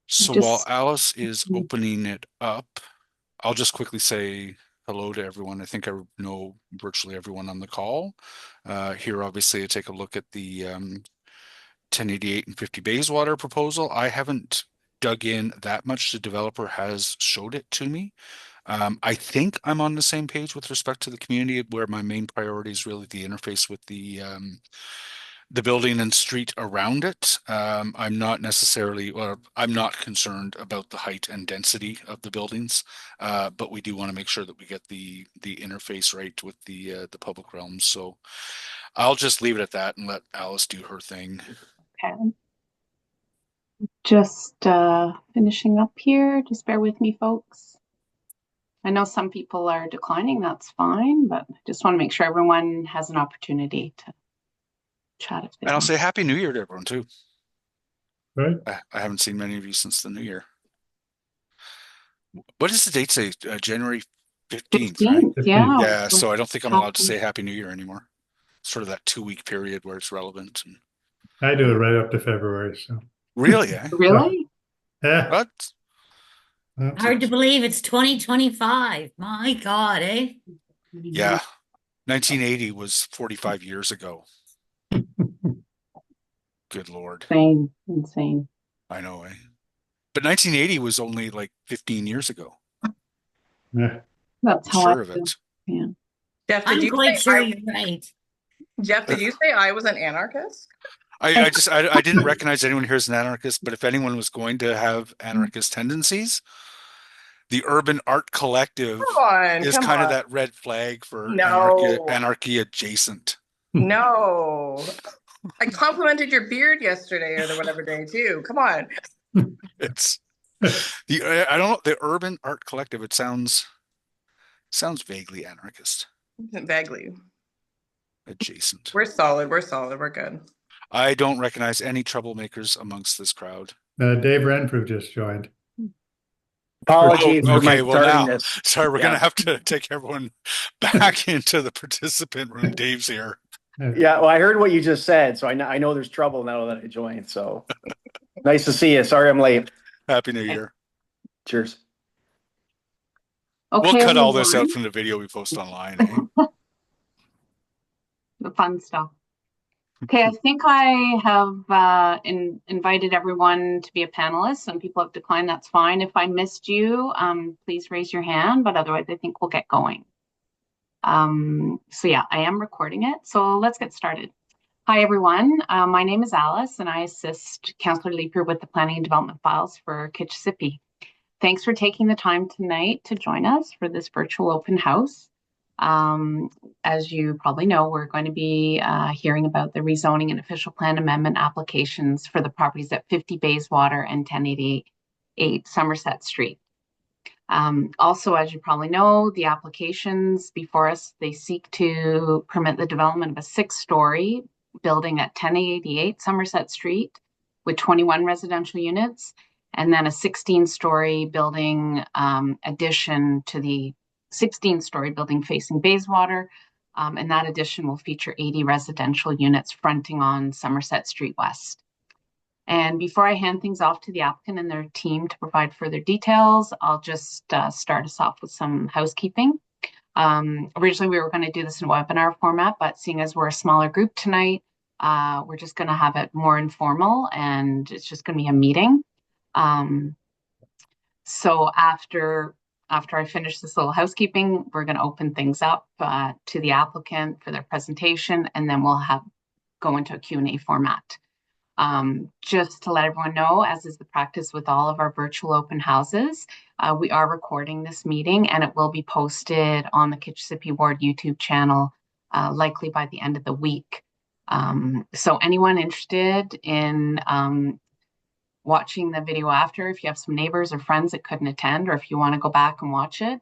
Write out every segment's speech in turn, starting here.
So while Just Alice is mm, opening it up, I'll just quickly say hello to everyone. I think I know virtually everyone on the call. Here, obviously, I take a look at the 1088 and 50 Bayswater proposal. I haven't dug in that much. The developer has showed it to me. I think I'm on the same page with respect to the community, where my main priority is really the interface with the building and street around it. I'm not necessarily, or I'm not concerned about the height and density of the buildings, but we do want to make sure that we get the interface right with the public realms. So I'll just leave it at that and let Alice do her thing. okay. Just finishing up here. Just bear with me, folks. I know some people are declining. That's fine, but I just want to make sure everyone has an opportunity to chat if they And I'll want. say Happy New Year to everyone too. Right? I haven't seen many of you since the New Year. What does the date say? January 15th, right? 15th, yeah. 15. Yeah, so I don't think I'm allowed to Happy. say Happy New Year anymore. Sort of that 2 week period where it's relevant. And I do it right up to February. So, really, eh? yeah. Really? Yeah. What? Yeah. So, Hard to believe it's 2025. My God, eh? I know. yeah, 1980 was 45 years ago. Good Lord. Insane, insane. I know, eh? But 1980 was only like 15 years ago. Yeah. That's I'm how I sure of feel. it. Yeah. Jeff, did I'm you quite say sure you're right. I was an anarchist? I didn't recognize anyone here as an anarchist, but if anyone was going to have anarchist tendencies, the Urban Art Come Collective on, is come kind of on. that red flag for No, anarchy adjacent. no. I complimented your beard yesterday or the whatever day too. Come on. It's I don't know, the Urban Art Collective. It sounds vaguely anarchist Vaguely. adjacent. We're solid. We're solid. We're good. I don't recognize any troublemakers amongst this crowd. Dave Renfrew just joined. Oh, Apologies for my okay. Well, now, tardiness. sorry, we're gonna Yeah. have to take everyone back into the participant room. Dave's here. Yeah. Well, I heard what you just said, so I know there's trouble now that I joined. So nice to see you. Sorry I'm late. Happy New Year. Cheers. We'll Okay, cut all this out everyone. from the video we post online, eh? The fun stuff. Okay, I think I have invited everyone to be a panelist. Some people have declined, that's fine. If I missed you, please raise your hand, but otherwise I think we'll get going. So yeah, I am recording it, so let's get started. Hi, everyone. My name is Alice, and I assist Councillor Leaper with the planning and development files for Kitchissippi. Thanks for taking the time tonight to join us for this virtual open house. Um, as you probably know, we're going to be hearing about the rezoning and official plan amendment applications for the properties at 50 Bayswater and 1088 Somerset Street. Also, as you probably know, the applications before us, they seek to permit the development of a 6-story building at 1088 Somerset Street with 21 residential units, and then a 16-story building addition to the 16-story building facing Bayswater. And that addition will feature 80 residential units fronting on Somerset Street West. And before I hand things off to the applicant and their team to provide further details, I'll just start us off with some housekeeping. Originally, we were going to do this in webinar format, but seeing as we're a smaller group tonight, we're just going to have it more informal, and it's just going to be a meeting. So after I finish this little housekeeping, we're going to open things up to the applicant for their presentation, and then we'll go into a Q&A format. Just to let everyone know, as is the practice with all of our virtual open houses, we are recording this meeting, and it will be posted on the Kitchissippi Ward YouTube channel, likely by the end of the week. So anyone interested in watching the video after, if you have some neighbors or friends that couldn't attend, or if you want to go back and watch it,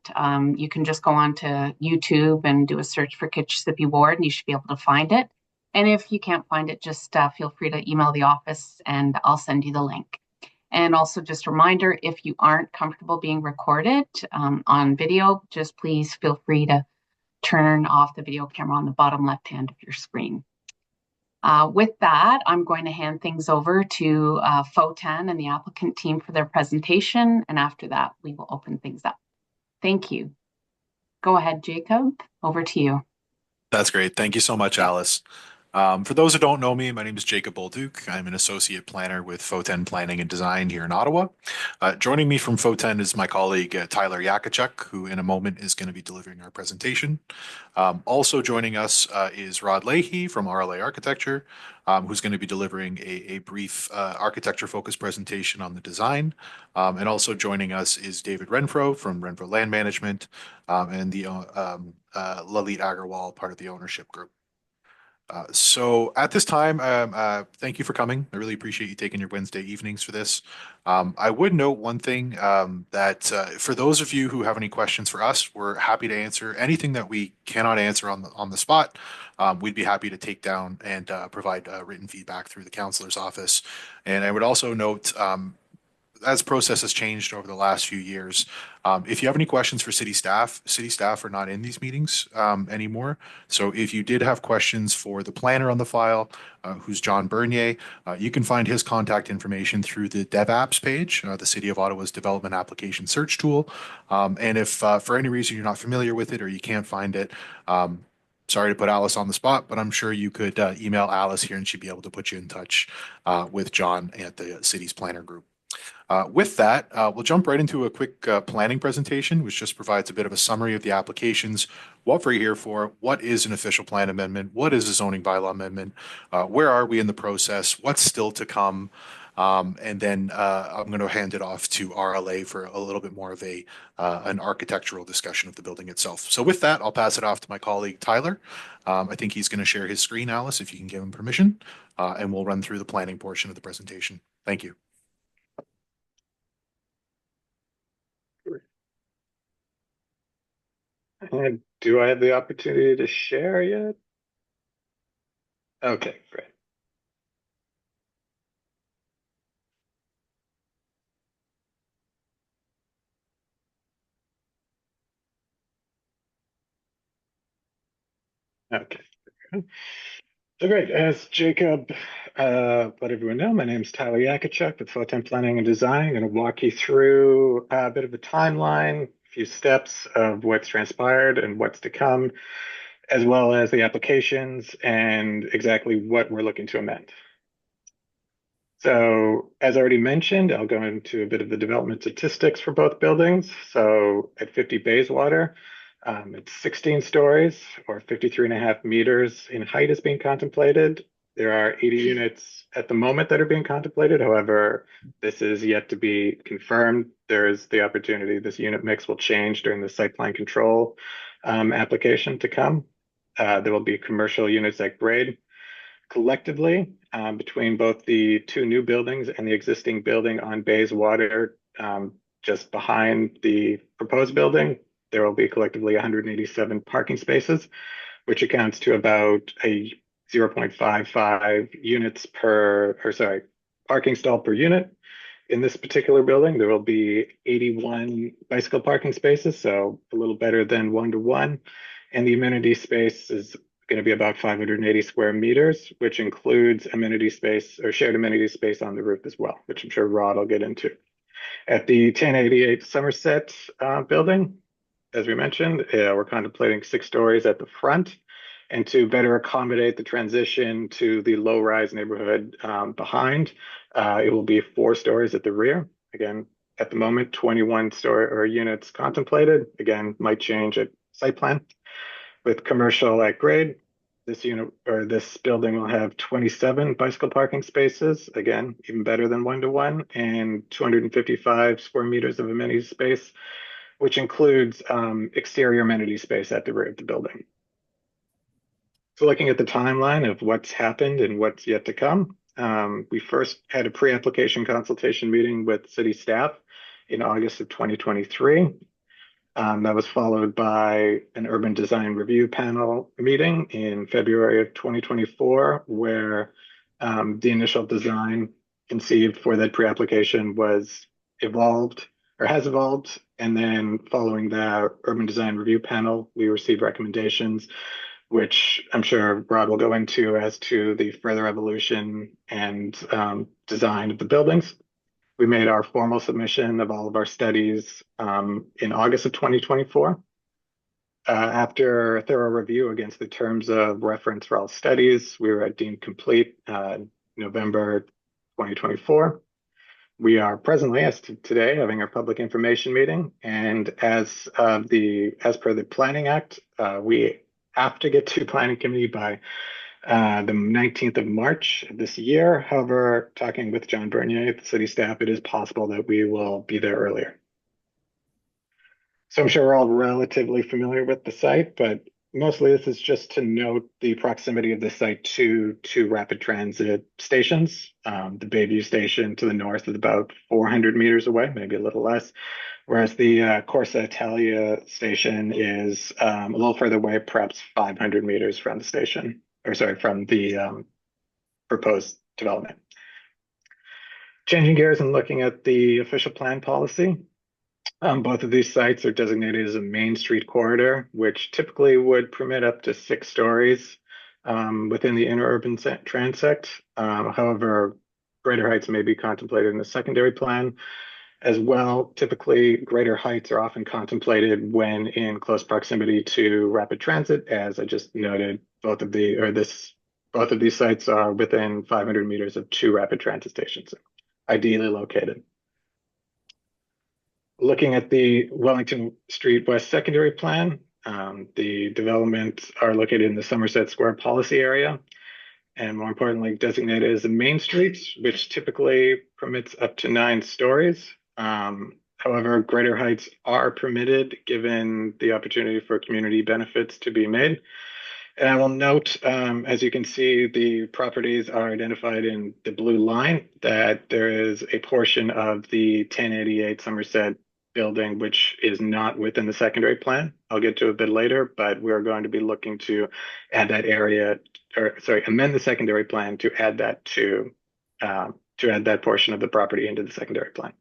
you can just go on to YouTube and do a search for Kitchissippi Ward, and you should be able to find it. And if you can't find it, just feel free to email the office and I'll send you the link. And also just a reminder, if you aren't comfortable being recorded on video, just please feel free to turn off the video camera on the bottom left hand of your screen. With that, I'm going to hand things over to FOTAN and the applicant team for their presentation, and after that, we will open things up. Thank you. Go ahead, Jacob. Over to you. That's great. Thank you so much, Alice. For those who don't know me, my name is Jacob Bolduc. I'm an associate planner with FOTEN Planning and Design here in Ottawa. Joining me from FOTEN is my colleague Tyler Yakachuk, who in a moment is going to be delivering our presentation. Also joining us is Rod Leahy from RLA Architecture, who's going to be delivering a brief architecture-focused presentation on the design. And also joining us is David Renfro from Renfro Land Management and the Lalit Agarwal, part of the ownership group. So at this time, thank you for coming. I really appreciate you taking your Wednesday evenings for this. I would note one thing that for those of you who have any questions for us, we're happy to answer anything that we cannot answer on the spot. We'd be happy to take down and provide written feedback through the counselor's office. And I would also note as process has changed over the last few years, if you have any questions for city staff are not in these meetings anymore. So if you did have questions for the planner on the file, who's John Bernier, you can find his contact information through the DevApps page, the City of Ottawa's development application search tool. And if for any reason you're not familiar with it or you can't find it, sorry to put Alice on the spot, but I'm sure you could email Alice here and she'd be able to put you in touch with John at the city's planner group. With that, we'll jump right into a quick planning presentation, which just provides a bit of a summary of the applications, what we're here for, what is an official plan amendment, what is a zoning bylaw amendment, where are we in the process, what's still to come, and then I'm going to hand it off to RLA for a little bit more of an architectural discussion of the building itself. So with that, I'll pass it off to my colleague Tyler. I think he's going to share his screen, Alice, if you can give him permission, and we'll run through the planning portion of the presentation. Thank you. And do I have the opportunity to share yet? Okay, great. Okay. So great. As Jacob let everyone know, my name is Tyler Yakachuk with FOTEN Planning and Design. I'm going to walk you through a bit of a timeline, a few steps of what's transpired and what's to come, as well as the applications and exactly what we're looking to amend. So as already mentioned, I'll go into a bit of the development statistics for both buildings. So at 50 Bayswater, it's 16 stories or 53.5 meters in height is being contemplated. There are 80 units at the moment that are being contemplated. However, this is yet to be confirmed. There is the opportunity this unit mix will change during the site plan control application to come. There will be commercial units at grade. Collectively, between both the two new buildings and the existing building on Bayswater, just behind the proposed building, there will be collectively 187 parking spaces, which accounts to about a 0.55 units per, or sorry, parking stall per unit. In this particular building, there will be 81 bicycle parking spaces, so a little better than 1-to-1. And the amenity space is going to be about 580 square meters, which includes amenity space or shared amenity space on the roof as well, which I'm sure Rod will get into. At the 1088 Somerset building, as we mentioned, we're contemplating 6 stories at the front. And to better accommodate the transition to the low-rise neighborhood behind, it will be 4 stories at the rear. Again, at the moment, 21 story or units contemplated. Again, might change at site plan. With commercial at grade, this unit or this building will have 27 bicycle parking spaces. Again, even better than 1-to-1, and 255 square meters of amenity space, which includes exterior amenity space at the rear of the building. So looking at the timeline of what's happened and what's yet to come, we first had a pre-application consultation meeting with city staff in August of 2023. That was followed by an urban design review panel meeting in February of 2024, where the initial design conceived for that pre-application was evolved or has evolved. And then following that urban design review panel, we received recommendations which I'm sure Rod will go into as to the further evolution and design of the buildings. We made our formal submission of all of our studies in August of 2024. After a thorough review against the terms of reference for all studies, we were deemed complete November 2024. We are presently, as to today, having our public information meeting, and as per the Planning Act, we have to get to Planning Committee by the 19th of March this year. However, talking with John Bernier, the city staff, it is possible that we will be there earlier. So I'm sure we're all relatively familiar with the site, but mostly this is just to note the proximity of the site to two rapid transit stations. The Bayview station to the north is about 400 meters away, maybe a little less, whereas the Corsa Italia station is a little further away, perhaps 500 meters from the station, or sorry, from the proposed development. Changing gears and looking at the official plan policy. Both of these sites are designated as a main street corridor, which typically would permit up to 6 stories within the interurban transect. However, greater heights may be contemplated in the secondary plan as well. Typically, greater heights are often contemplated when in close proximity to rapid transit. As I just noted, both of these sites are within 500 meters of 2 rapid transit stations, ideally located. Looking at the Wellington Street West secondary plan, the developments are located in the Somerset Square policy area, and more importantly, designated as a main street, which typically permits up to 9 stories. However, greater heights are permitted given the opportunity for community benefits to be made. And I will note, as you can see, the properties are identified in the blue line, that there is a portion of the 1088 Somerset building which is not within the secondary plan. I'll get to a bit later, but we're going to be looking to add that area, or sorry, amend the secondary plan to add that add that portion of the property into the secondary plan.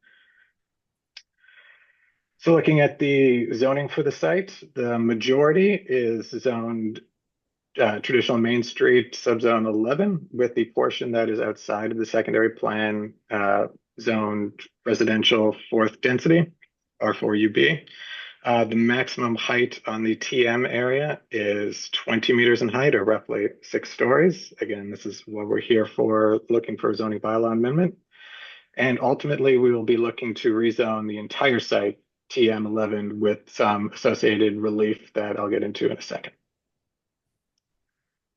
So looking at the zoning for the site, the majority is zoned traditional Main Street subzone 11, with the portion that is outside of the secondary plan zoned residential 4th density, R4UB. The maximum height on the TM area is 20 meters in height, or roughly 6 stories. Again, this is what we're here for, looking for a zoning bylaw amendment. And ultimately, we will be looking to rezone the entire site TM11 with some associated relief that I'll get into in a second.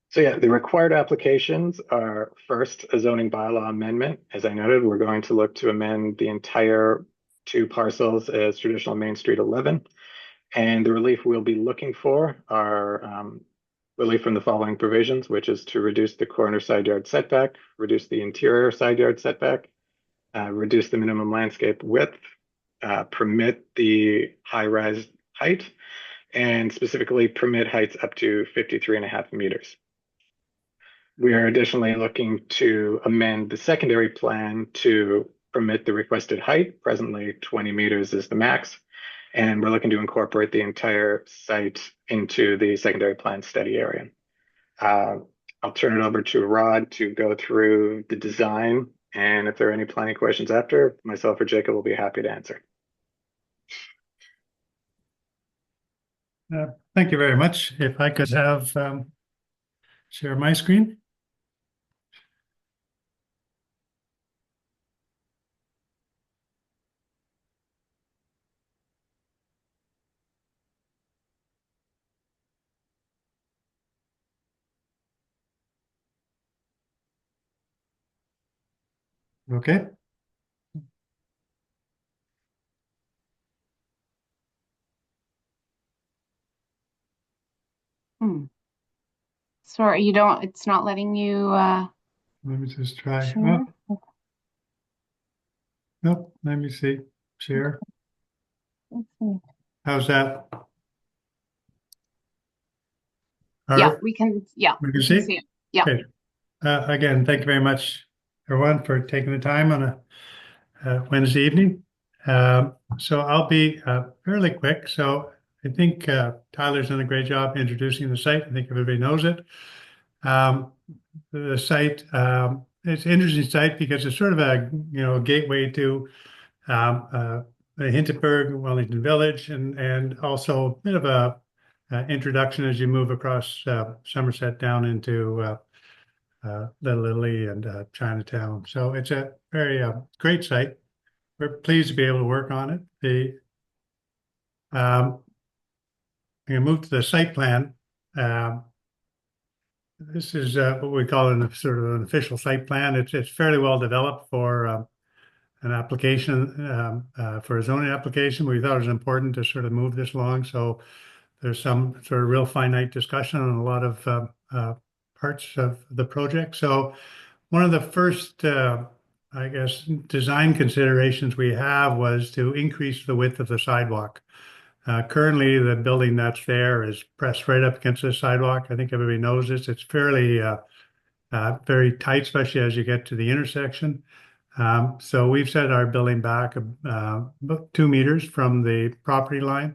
So yeah, the required applications are first a zoning bylaw amendment. As I noted, we're going to look to amend the entire 2 parcels as traditional Main Street 11. And the relief we'll be looking for are relief from the following provisions, which is to reduce the corner side yard setback, reduce the interior side yard setback, reduce the minimum landscape width, permit the high-rise height, and specifically permit heights up to 53.5 meters. We are additionally looking to amend the secondary plan to permit the requested height. Presently, 20 meters is the max, and we're looking to incorporate the entire site into the secondary plan study area. I'll turn it over to Rod to go through the design, and if there are any planning questions after, myself or Jacob will be happy to answer. Thank you very much. If I could have share my screen. Okay. Sorry, it's not letting you Let me just try. share? Oh, nope. Let me see. Share. Let's see. How's that? Yeah, we can see? see it. Yeah. Okay. Again, thank you very much, everyone, for taking the time on a Wednesday evening. So I'll be fairly quick. So I think Tyler's done a great job introducing the site. I think everybody knows it. Um, the site, it's an interesting site because it's sort of a gateway to Hintonburg, Wellington Village, and also a bit of a introduction as you move across Somerset down into Little Italy and Chinatown. So it's a very great site. We're pleased to be able to work on it. I'm going to move to the site plan. Um, this is what we call sort of an official site plan. It's fairly well developed for an application for a zoning application. We thought it was important to sort of move this along. So there's some sort of real finite discussion on a lot of parts of the project. So one of the first, I guess, design considerations we have was to increase the width of the sidewalk. Currently, the building that's there is pressed right up against the sidewalk. I think everybody knows this. It's fairly very tight, especially as you get to the intersection. So we've set our building back about 2 meters from the property line,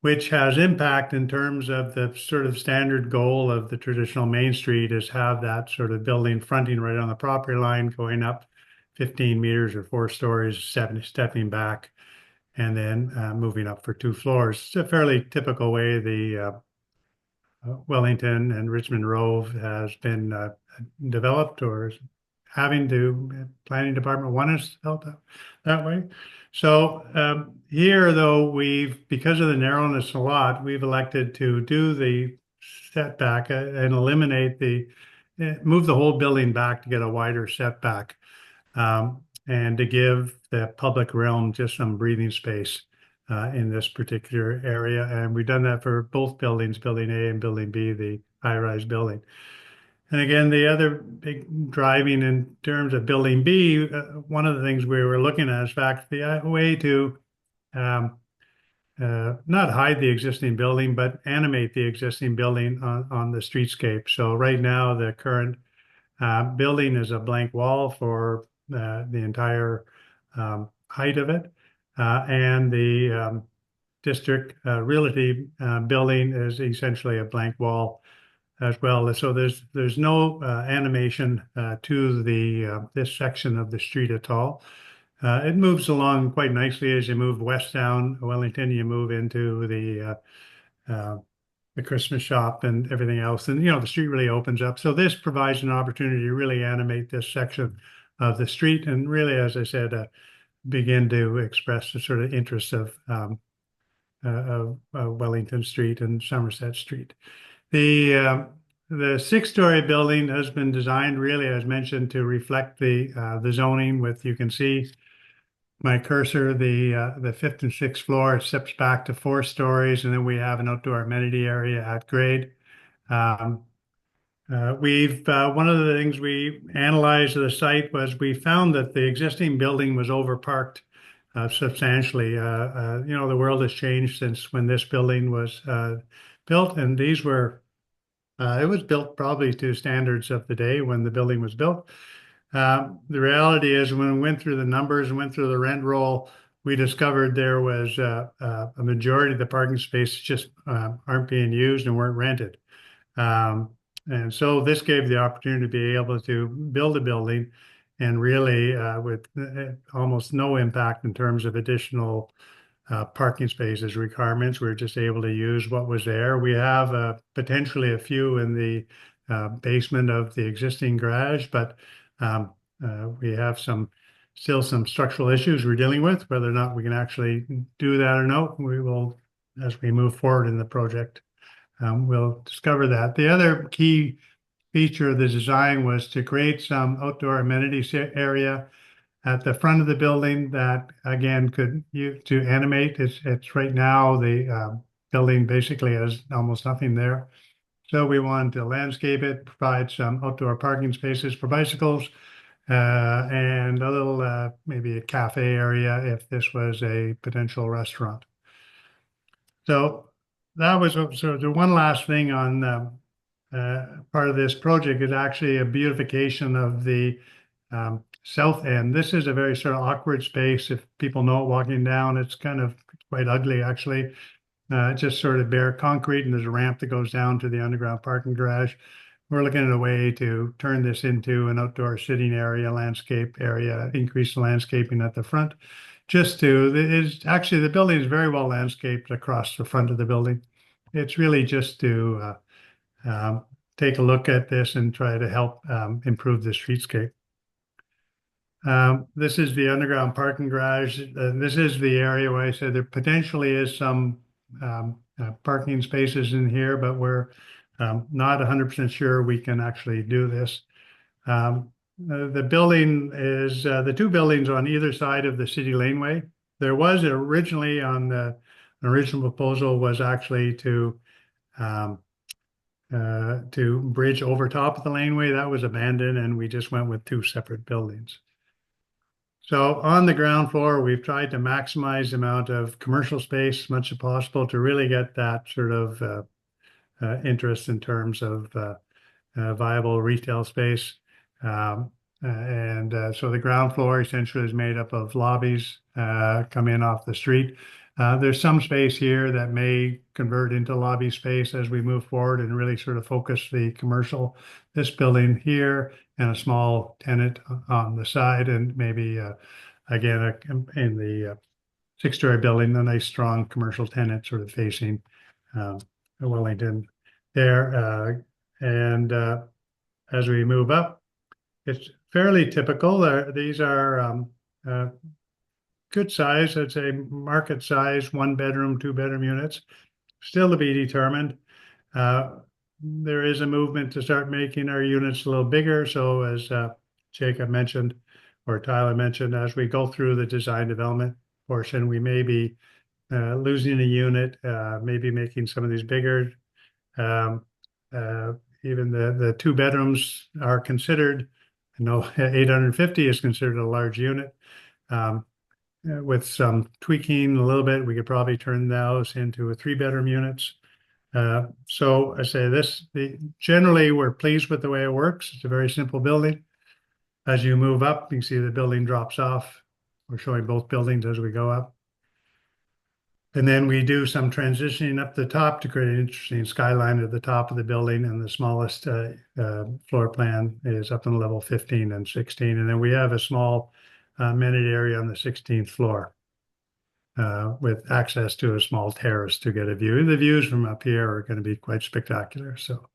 which has impact in terms of the sort of standard goal of the traditional Main Street is have that sort of building fronting right on the property line, going up 15 meters or 4 stories, stepping back, and then moving up for 2 floors. It's a fairly typical way the Wellington and Richmond Rove has been developed or is having to planning department want us out that way. So here, though, because of the narrowness a lot, we've elected to do the setback and eliminate move the whole building back to get a wider setback and to give the public realm just some breathing space in this particular area. And we've done that for both buildings, Building A and Building B, the high-rise building. And again, the other big driving in terms of Building B, one of the things we were looking at is, in fact, the way to not hide the existing building, but animate the existing building on the streetscape. So right now, the current building is a blank wall for the entire height of it. And the district realty building is essentially a blank wall as well. So there's no animation to this section of the street at all. It moves along quite nicely as you move west down Wellington. You move into the Christmas shop and everything else, and the street really opens up. So this provides an opportunity to really animate this section of the street, and really, as I said, begin to express the sort of interests of Wellington Street and Somerset Street. The 6-story building has been designed really, as mentioned, to reflect the zoning. You can see my cursor, the fifth and sixth floor, it steps back to 4 stories, and then we have an outdoor amenity area at grade. One of the things we analyzed of the site was we found that the existing building was overparked substantially. The world has changed since when this building was built, and it was built probably to standards of the day when the building was built. The reality is when we went through the numbers and went through the rent roll, we discovered there was a majority of the parking spaces just aren't being used and weren't rented. And so this gave the opportunity to be able to build a building and really with almost no impact in terms of additional parking spaces requirements. We were just able to use what was there. We have potentially a few in the basement of the existing garage, but we have still some structural issues we're dealing with. Whether or not we can actually do that or not, we will, as we move forward in the project, we'll discover that. The other key feature of the design was to create some outdoor amenities area at the front of the building that, again, could use to animate. It's right now the building basically has almost nothing there. So we wanted to landscape it, provide some outdoor parking spaces for bicycles, and a little maybe a cafe area if this was a potential restaurant. So that was so the one last thing on part of this project is actually a beautification of the south end. This is a very sort of awkward space. If people know it walking down, it's kind of quite ugly, actually. Just sort of bare concrete, and there's a ramp that goes down to the underground parking garage. We're looking at a way to turn this into an outdoor sitting area, landscape area, increase the landscaping at the front. Actually, the building is very well landscaped across the front of the building. It's really just to take a look at this and try to help improve the streetscape. This is the underground parking garage. This is the area where I said there potentially is some parking spaces in here, but we're not 100% sure we can actually do this. The building is the two buildings on either side of the city laneway. There was originally on the original proposal was actually to bridge over top of the laneway. That was abandoned, and we just went with two separate buildings. So on the ground floor, we've tried to maximize the amount of commercial space as much as possible to really get that sort of interest in terms of viable retail space. So the ground floor essentially is made up of lobbies come in off the street. There's some space here that may convert into lobby space as we move forward and really sort of focus the commercial. This building here and a small tenant on the side, and maybe again in the six-story building, a nice strong commercial tenant sort of facing Wellington there. As we move up, it's fairly typical. These are good size, I'd say market size, 1 bedroom, 2 bedroom units, still to be determined. There is a movement to start making our units a little bigger. So as Jacob mentioned, or Tyler mentioned, as we go through the design development portion, we may be losing a unit, maybe making some of these bigger. Even the 2 bedrooms are considered, I know 850 is considered a large unit. With some tweaking a little bit, we could probably turn those into 3 bedroom units. So I say generally we're pleased with the way it works. It's a very simple building. As you move up, you can see the building drops off. We're showing both buildings as we go up. And then we do some transitioning up the top to create an interesting skyline at the top of the building. And the smallest floor plan is up on level 15 and 16. And then we have a small amenity area on the 16th floor with access to a small terrace to get a view. And the views from up here are going to be quite spectacular. So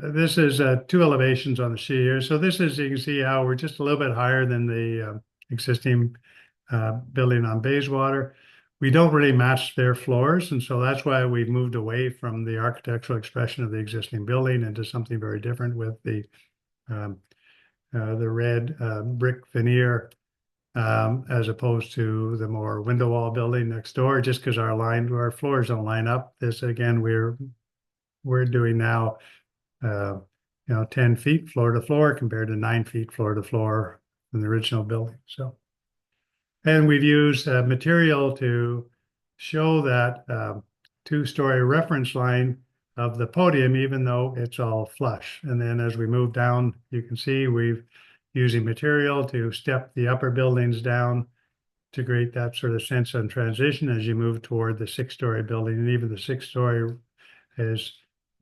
this is 2 elevations on the sheet here. So this is, you can see how we're just a little bit higher than the existing building on Bayswater. We don't really match their floors, and so that's why we've moved away from the architectural expression of the existing building into something very different with the red brick veneer as opposed to the more window wall building next door, just because our floors don't line up. This again, we're doing now 10 feet floor to floor compared to 9 feet floor to floor in the original building. So, and we've used material to show that 2-story reference line of the podium, even though it's all flush. And then as we move down, you can see we've using material to step the upper buildings down to create that sort of sense of transition as you move toward the 6-story building. And even the 6-story is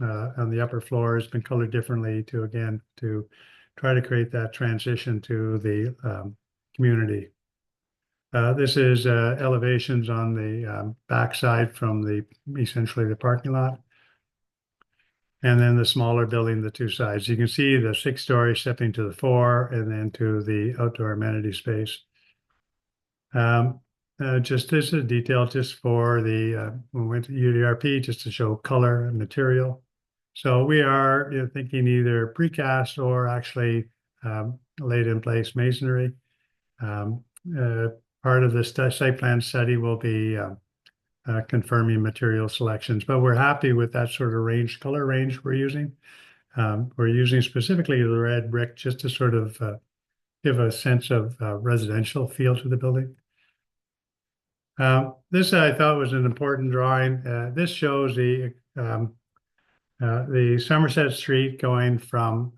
on the upper floor has been colored differently to try to create that transition to the community. This is elevations on the backside from essentially the parking lot. And then the smaller building, the 2 sides. You can see the 6-story stepping to the 4 and then to the outdoor amenity space. Just this is a detail just for when we went to UDRP just to show color and material. So we are thinking either precast or actually laid in place masonry. Part of the site plan study will be confirming material selections, but we're happy with that sort of color range we're using. We're using specifically the red brick just to sort of give a sense of residential feel to the building. This I thought was an important drawing. This shows the Somerset Street going from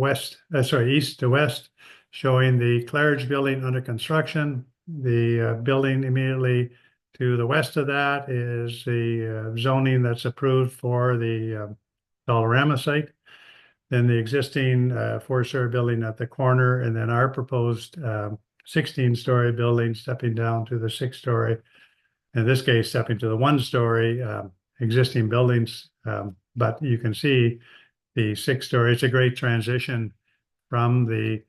east to west, showing the Claridge building under construction. The building immediately to the west of that is the zoning that's approved for the Dollarama site. Then the existing four-story building at the corner, and then our proposed 16-story building stepping down to the six-story. In this case, stepping to the one-story existing buildings. But you can see the six-story. It's a great transition from the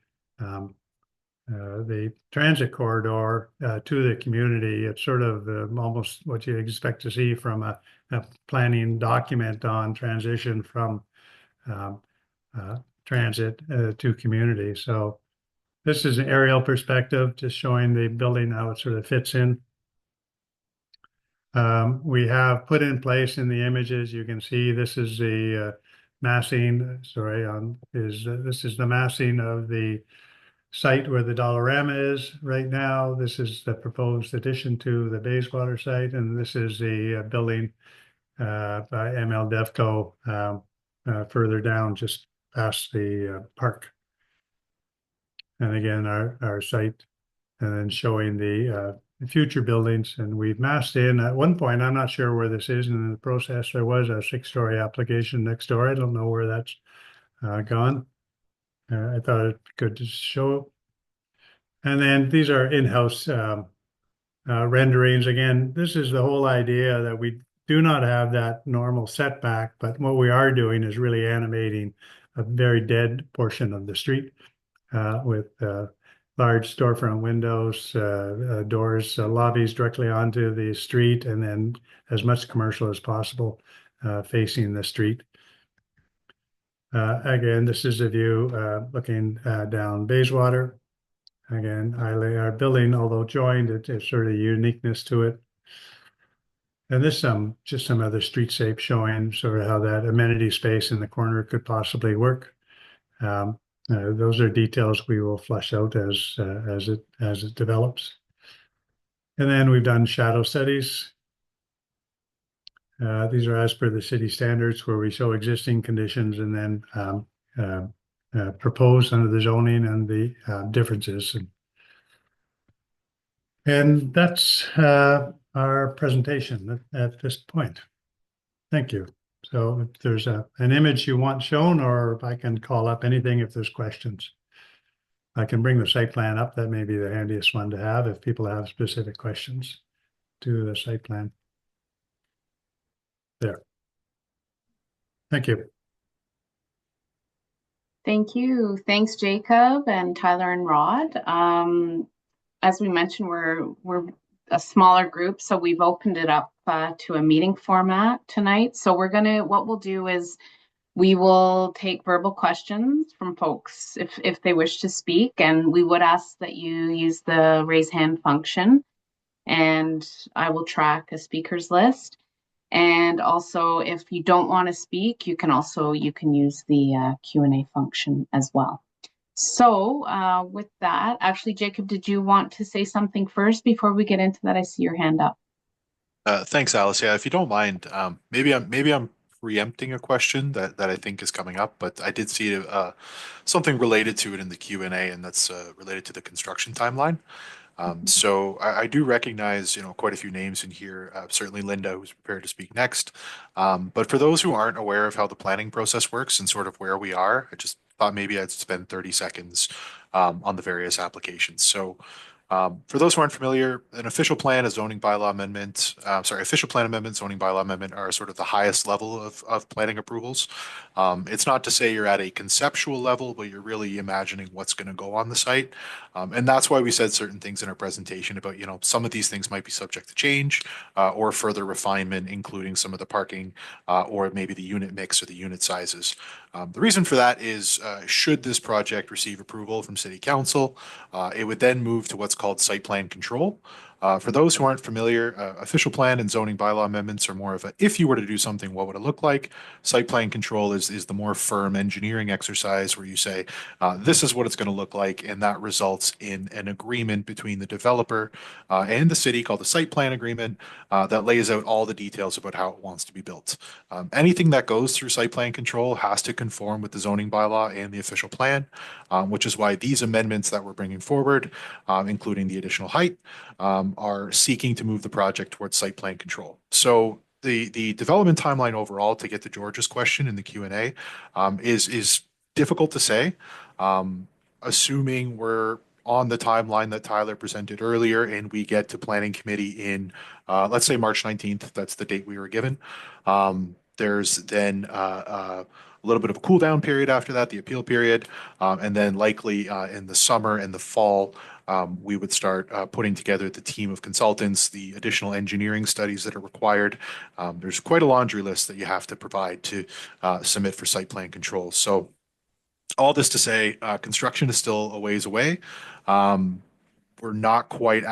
transit corridor to the community. It's sort of almost what you expect to see from a planning document on transition from um, transit to community. So this is an aerial perspective, just showing the building, how it sort of fits in. We have put in place in the images, you can see this is the massing, this is the massing of the site where the Dollarama is right now. This is the proposed addition to the Bayswater site, and this is the building by ML Devco further down, just past the park. And again, our site, and then showing the future buildings. And we've massed in at one point, I'm not sure where this is in the process. There was a six-story application next door. I don't know where that's gone. I thought it could just show. And then these are in-house renderings. Again, this is the whole idea that we do not have that normal setback, but what we are doing is really animating a very dead portion of the street with large storefront windows, doors, lobbies directly onto the street, and then as much commercial as possible facing the street. Again, this is a view looking down Bayswater. Again, our building, although joined, it's sort of uniqueness to it. And this just some other streetscape showing sort of how that amenity space in the corner could possibly work. Those are details we will flesh out as it develops. And then we've done shadow studies. These are as per the city standards, where we show existing conditions and then propose under the zoning and the differences. And that's our presentation at this point. Thank you. So if there's an image you want shown, or if I can call up anything if there's questions. I can bring the site plan up. That may be the handiest one to have if people have specific questions to the site plan. There. Thank you. Thank you. Thanks, Jacob and Tyler and Rod. As we mentioned, we're a smaller group, so we've opened it up to a meeting format tonight. So what we'll do is we will take verbal questions from folks if they wish to speak, and we would ask that you use the raise hand function, and I will track a speakers list. And also, if you don't want to speak, you can use the Q&A function as well. So with that, actually, Jacob, did you want to say something first before we get into that? I see your hand up. Thanks, Alice. Yeah, if you don't mind, maybe I'm preempting a question that I think is coming up, but I did see something related to it in the Q&A, and that's related to the construction timeline. So I do recognize, quite a few names in here. Certainly Linda, who's prepared to speak next. But for those who aren't aware of how the planning process works and sort of where we are, I just thought maybe I'd spend 30 seconds on the various applications. So for those who aren't familiar, an official plan, a zoning bylaw amendment, official plan amendment, zoning bylaw amendment are sort of the highest level of planning approvals. It's not to say you're at a conceptual level, but you're really imagining what's going to go on the site. And that's why we said certain things in our presentation about, some of these things might be subject to change or further refinement, including some of the parking or maybe the unit mix or the unit sizes. The reason for that is should this project receive approval from City Council, it would then move to what's called site plan control. For those who aren't familiar, official plan and zoning bylaw amendments are more of a, if you were to do something, what would it look like? Site plan control is the more firm engineering exercise where you say, this is what it's going to look like. And that results in an agreement between the developer and the city called the site plan agreement that lays out all the details about how it wants to be built. Anything that goes through site plan control has to conform with the zoning bylaw and the official plan. which is why these amendments that we're bringing forward, including the additional height, are seeking to move the project towards site plan control. So the development timeline overall, to get to George's question in the Q&A, is difficult to say. Assuming we're on the timeline that Tyler presented earlier and we get to planning committee in, let's say March 19th, that's the date we were given. There's then a little bit of a cool down period after that, the appeal period, and then likely in the summer and the fall, we would start putting together the team of consultants, the additional engineering studies that are required. There's quite a laundry list that you have to provide to submit for site plan control. So all this to say, construction is still a ways away. We're not quite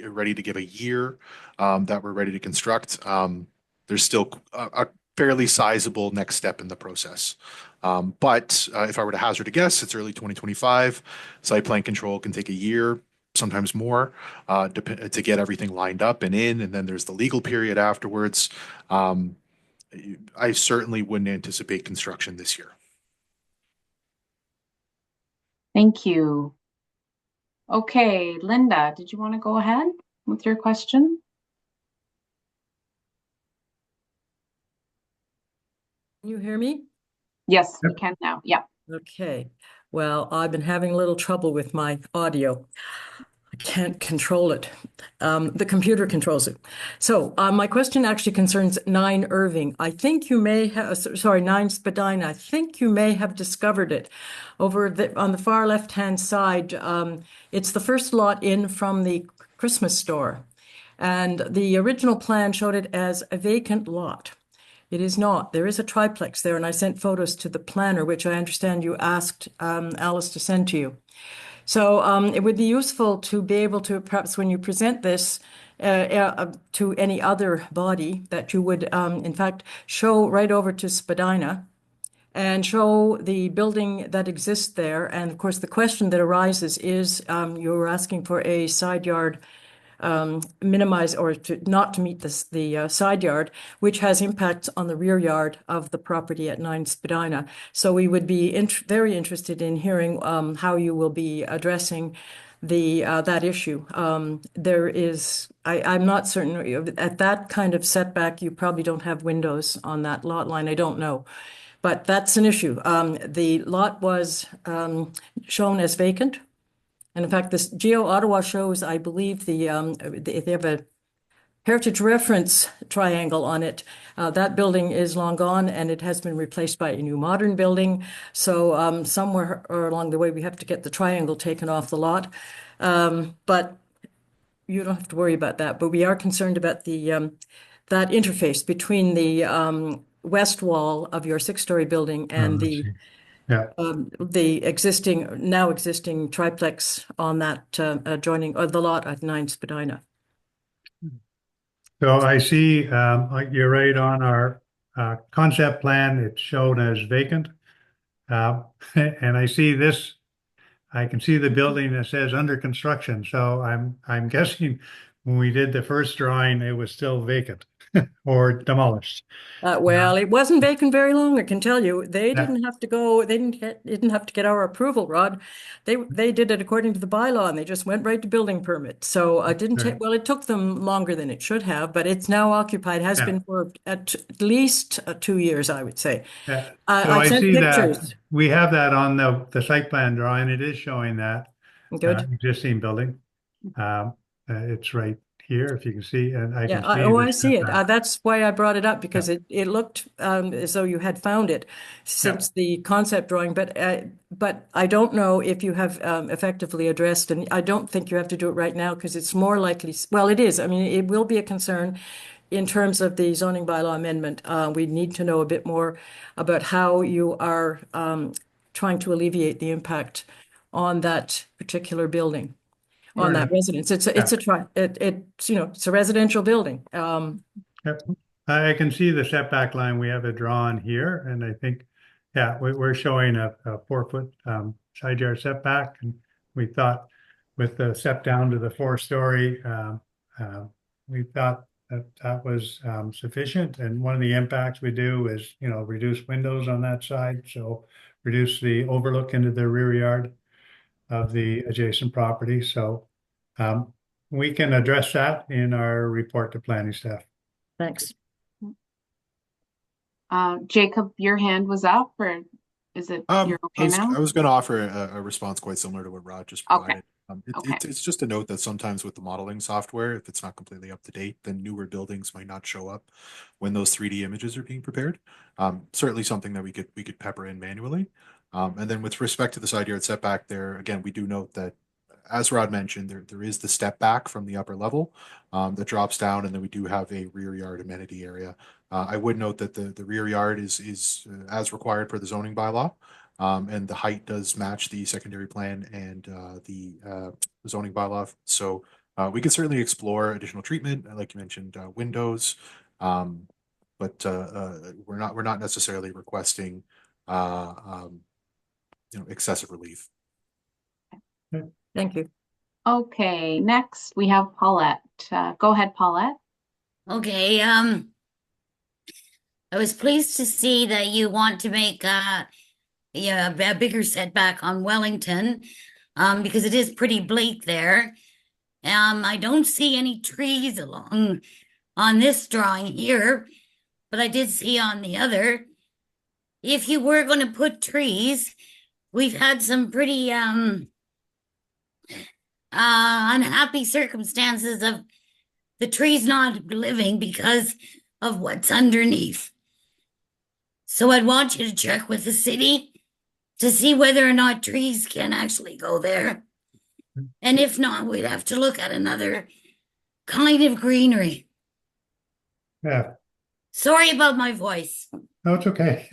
ready to give a year that we're ready to construct. There's still a fairly sizable next step in the process. But if I were to hazard a guess, it's early 2025. Site plan control can take a year, sometimes more, to get everything lined up and in. And then there's the legal period afterwards. I certainly wouldn't anticipate construction this year. Thank you. Okay, Linda, did you want to go ahead with your question? Can you hear me? Yes, we can now. Yeah. Okay. Well, I've been having a little trouble with my audio. I can't control it. The computer controls it. So my question actually concerns 9 Irving. I think you may have, sorry, 9 Spadina. I think you may have discovered it over on the far left-hand side. It's the first lot in from the Christmas store. And the original plan showed it as a vacant lot. It is not. There is a triplex there, and I sent photos to the planner, which I understand you asked Alice to send to you. So it would be useful to be able to, perhaps when you present this to any other body, that you would, in fact, show right over to Spadina and show the building that exists there. And of course, the question that arises is you're asking for a side yard minimize or not to meet the side yard, which has impacts on the rear yard of the property at 9 Spadina. So we would be very interested in hearing how you will be addressing that issue. I'm not certain at that kind of setback, you probably don't have windows on that lot line. I don't know. But that's an issue. The lot was shown as vacant. And in fact, this Geo Ottawa shows, I believe, they have a heritage reference triangle on it. That building is long gone and it has been replaced by a new modern building. So somewhere along the way, we have to get the triangle taken off the lot. But you don't have to worry about that. But we are concerned about that interface between the west wall of your 6-story building and the now existing triplex on that adjoining the lot at 9 Spadina. So I see you're right on our concept plan. It's shown as vacant. And I see this, I can see the building that says under construction. So I'm guessing when we did the first drawing, it was still vacant or demolished. Well, it wasn't vacant very long, I can tell you. They didn't have to go, they didn't have to get our approval, Rod. They did it according to the bylaw and they just went right to building permit. So it didn't take, well, it took them longer than it should have, but it's now occupied, has been for at least 2 years, I would say. So I sent see pictures. that we have that on the site plan drawing. It is showing that existing building. It's right here, if you can see, and I can see. I see it. That's why I brought it up because it looked as though you had found it since the concept drawing. But I don't know if you have effectively addressed, and I don't think you have to do it right now because it's more likely. Well, it is. I mean, it will be a concern in terms of the zoning bylaw amendment. We need to know a bit more about how you are trying to alleviate the impact on that particular building. On that residence, it's a residential building. I can see the setback line. We have it drawn here, and I think, we're showing a 4-foot side yard setback, and we thought with the step down to the 4-story, we thought that was sufficient. And one of the impacts we do is reduce windows on that side, so reduce the overlook into the rear yard. of the adjacent property. So we can address that in our report to planning staff. Thanks. Jacob, your hand was up, or is it you're I okay was now? I was going to offer a response quite similar to what Rod just Okay. provided. Okay. It's just a note that sometimes with the modeling software, if it's not completely up to date, then newer buildings might not show up when those 3D images are being prepared. Certainly something that we could pepper in manually. And then with respect to the side yard setback there, again, we do note that, as Rod mentioned, there is the step back from the upper level that drops down, and then we do have a rear yard amenity area. I would note that the rear yard is as required per the zoning bylaw. And the height does match the secondary plan and the zoning bylaw. So we could certainly explore additional treatment, like you mentioned, windows. Um, but we're not necessarily requesting uh, um, excessive relief. Thank you. Okay, next we have Paulette. Go ahead, Paulette. Okay, I was pleased to see that you want to make yeah, a bigger setback on Wellington, because it is pretty bleak there. I don't see any trees along on this drawing here, but I did see on the other. If you were going to put trees, we've had some pretty unhappy circumstances of the trees not living because of what's underneath. So I'd want you to check with the city to see whether or not trees can actually go there. And if not, we'd have to look at another kind of greenery. Yeah, Sorry about my voice. no, it's okay.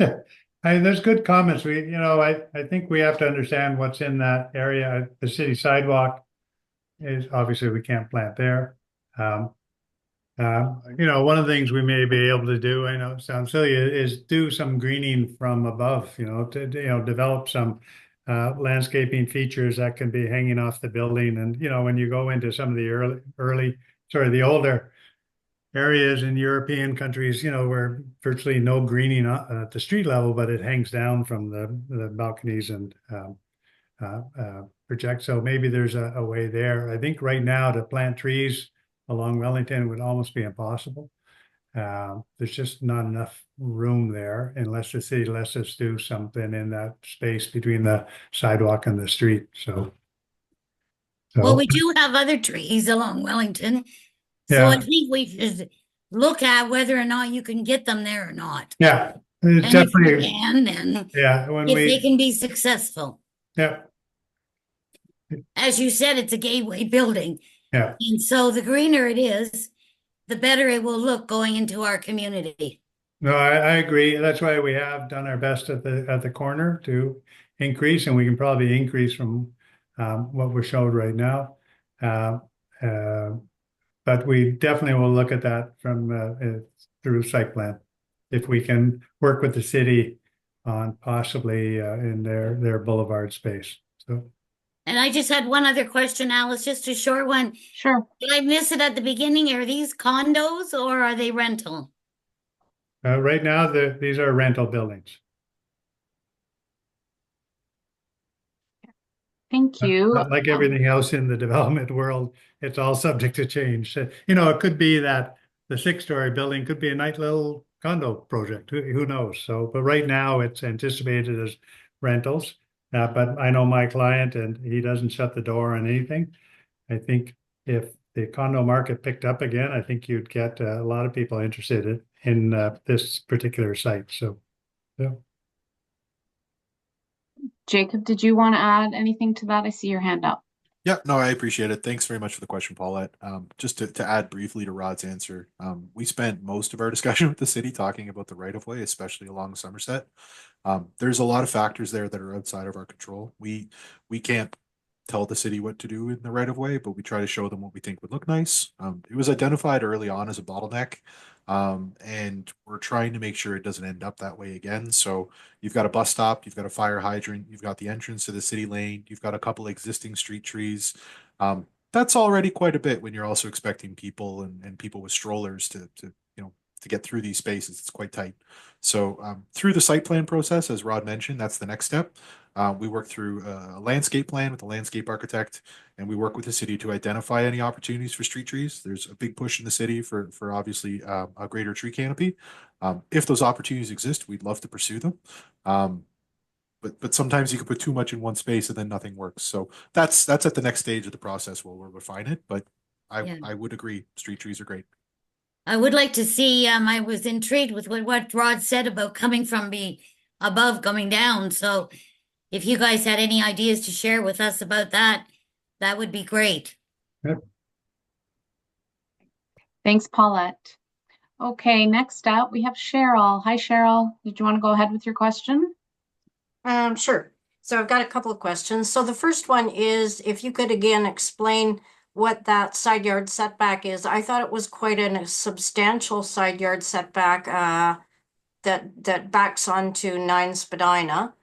There's good comments. I think we have to understand what's in that area. The city sidewalk is obviously we can't plant there. One of the things we may be able to do, I know it sounds silly, is do some greening from above, to develop some landscaping features that can be hanging off the building. And, when you go into some of the the older areas in European countries, where virtually no greening at the street level, but it hangs down from the balconies and project. So maybe there's a way there. I think right now to plant trees along Wellington would almost be impossible. There's just not enough room there unless the city lets us do something in that space between the sidewalk and the street. Well, we do have other trees along Wellington. So I yeah, think we should look at whether or not you can get them there or not. yeah, And if you definitely. can, then Yeah, if they can be successful. yeah, As you said, it's a gateway building. yeah. And so the greener it is, the better it will look going into our community. No, I agree. That's why we have done our best at the corner to increase, and we can probably increase from what we're showed right now. Uh, uh, but we definitely will look at that from through site plan, if we can work with the city on possibly in their boulevard space. So And I just had one other question, Alice, just a short one. Sure. Did I miss it at the beginning? Are these condos or are they rental? right now, these are rental buildings. Thank you. Not like everything else in the development world, it's all subject to change. It could be that the 6-story building could be a nice little condo project. Who knows? So, but right now it's anticipated as rentals. But I know my client and he doesn't shut the door on anything. I think if the condo market picked up again, I think you'd get a lot of people interested in this particular site. So, yeah. Jacob, did you want to add anything to that? I see your hand up. Yeah, no, I appreciate it. Thanks very much for the question, Paulette. Just to add briefly to Rod's answer, we spent most of our discussion with the city talking about the right of way, especially along Somerset. There's a lot of factors there that are outside of our control. We can't tell the city what to do in the right of way, but we try to show them what we think would look nice. It was identified early on as a bottleneck, and we're trying to make sure it doesn't end up that way again. So you've got a bus stop, you've got a fire hydrant, you've got the entrance to the city lane, you've got a couple existing street trees. That's already quite a bit when you're also expecting people and people with strollers to to get through these spaces. It's quite tight. So through the site plan process, as Rod mentioned, that's the next step. We work through a landscape plan with a landscape architect, and we work with the city to identify any opportunities for street trees. There's a big push in the city for obviously a greater tree canopy. If those opportunities exist, we'd love to pursue them. But sometimes you can put too much in one space and then nothing works. So that's at the next stage of the process where we'll refine it. But Yeah. I would agree, street trees are great. I would like to see, I was intrigued with what Rod said about coming from the above, coming down. So if you guys had any ideas to share with us about that, that would be great. Yep. Thanks, Paulette. Okay, next up we have Cheryl. Hi, Cheryl. Did you want to go ahead with your question? Sure. So I've got a couple of questions. So the first one is if you could again explain what that side yard setback is. I thought it was quite a substantial side yard setback that backs onto 9 Spadina.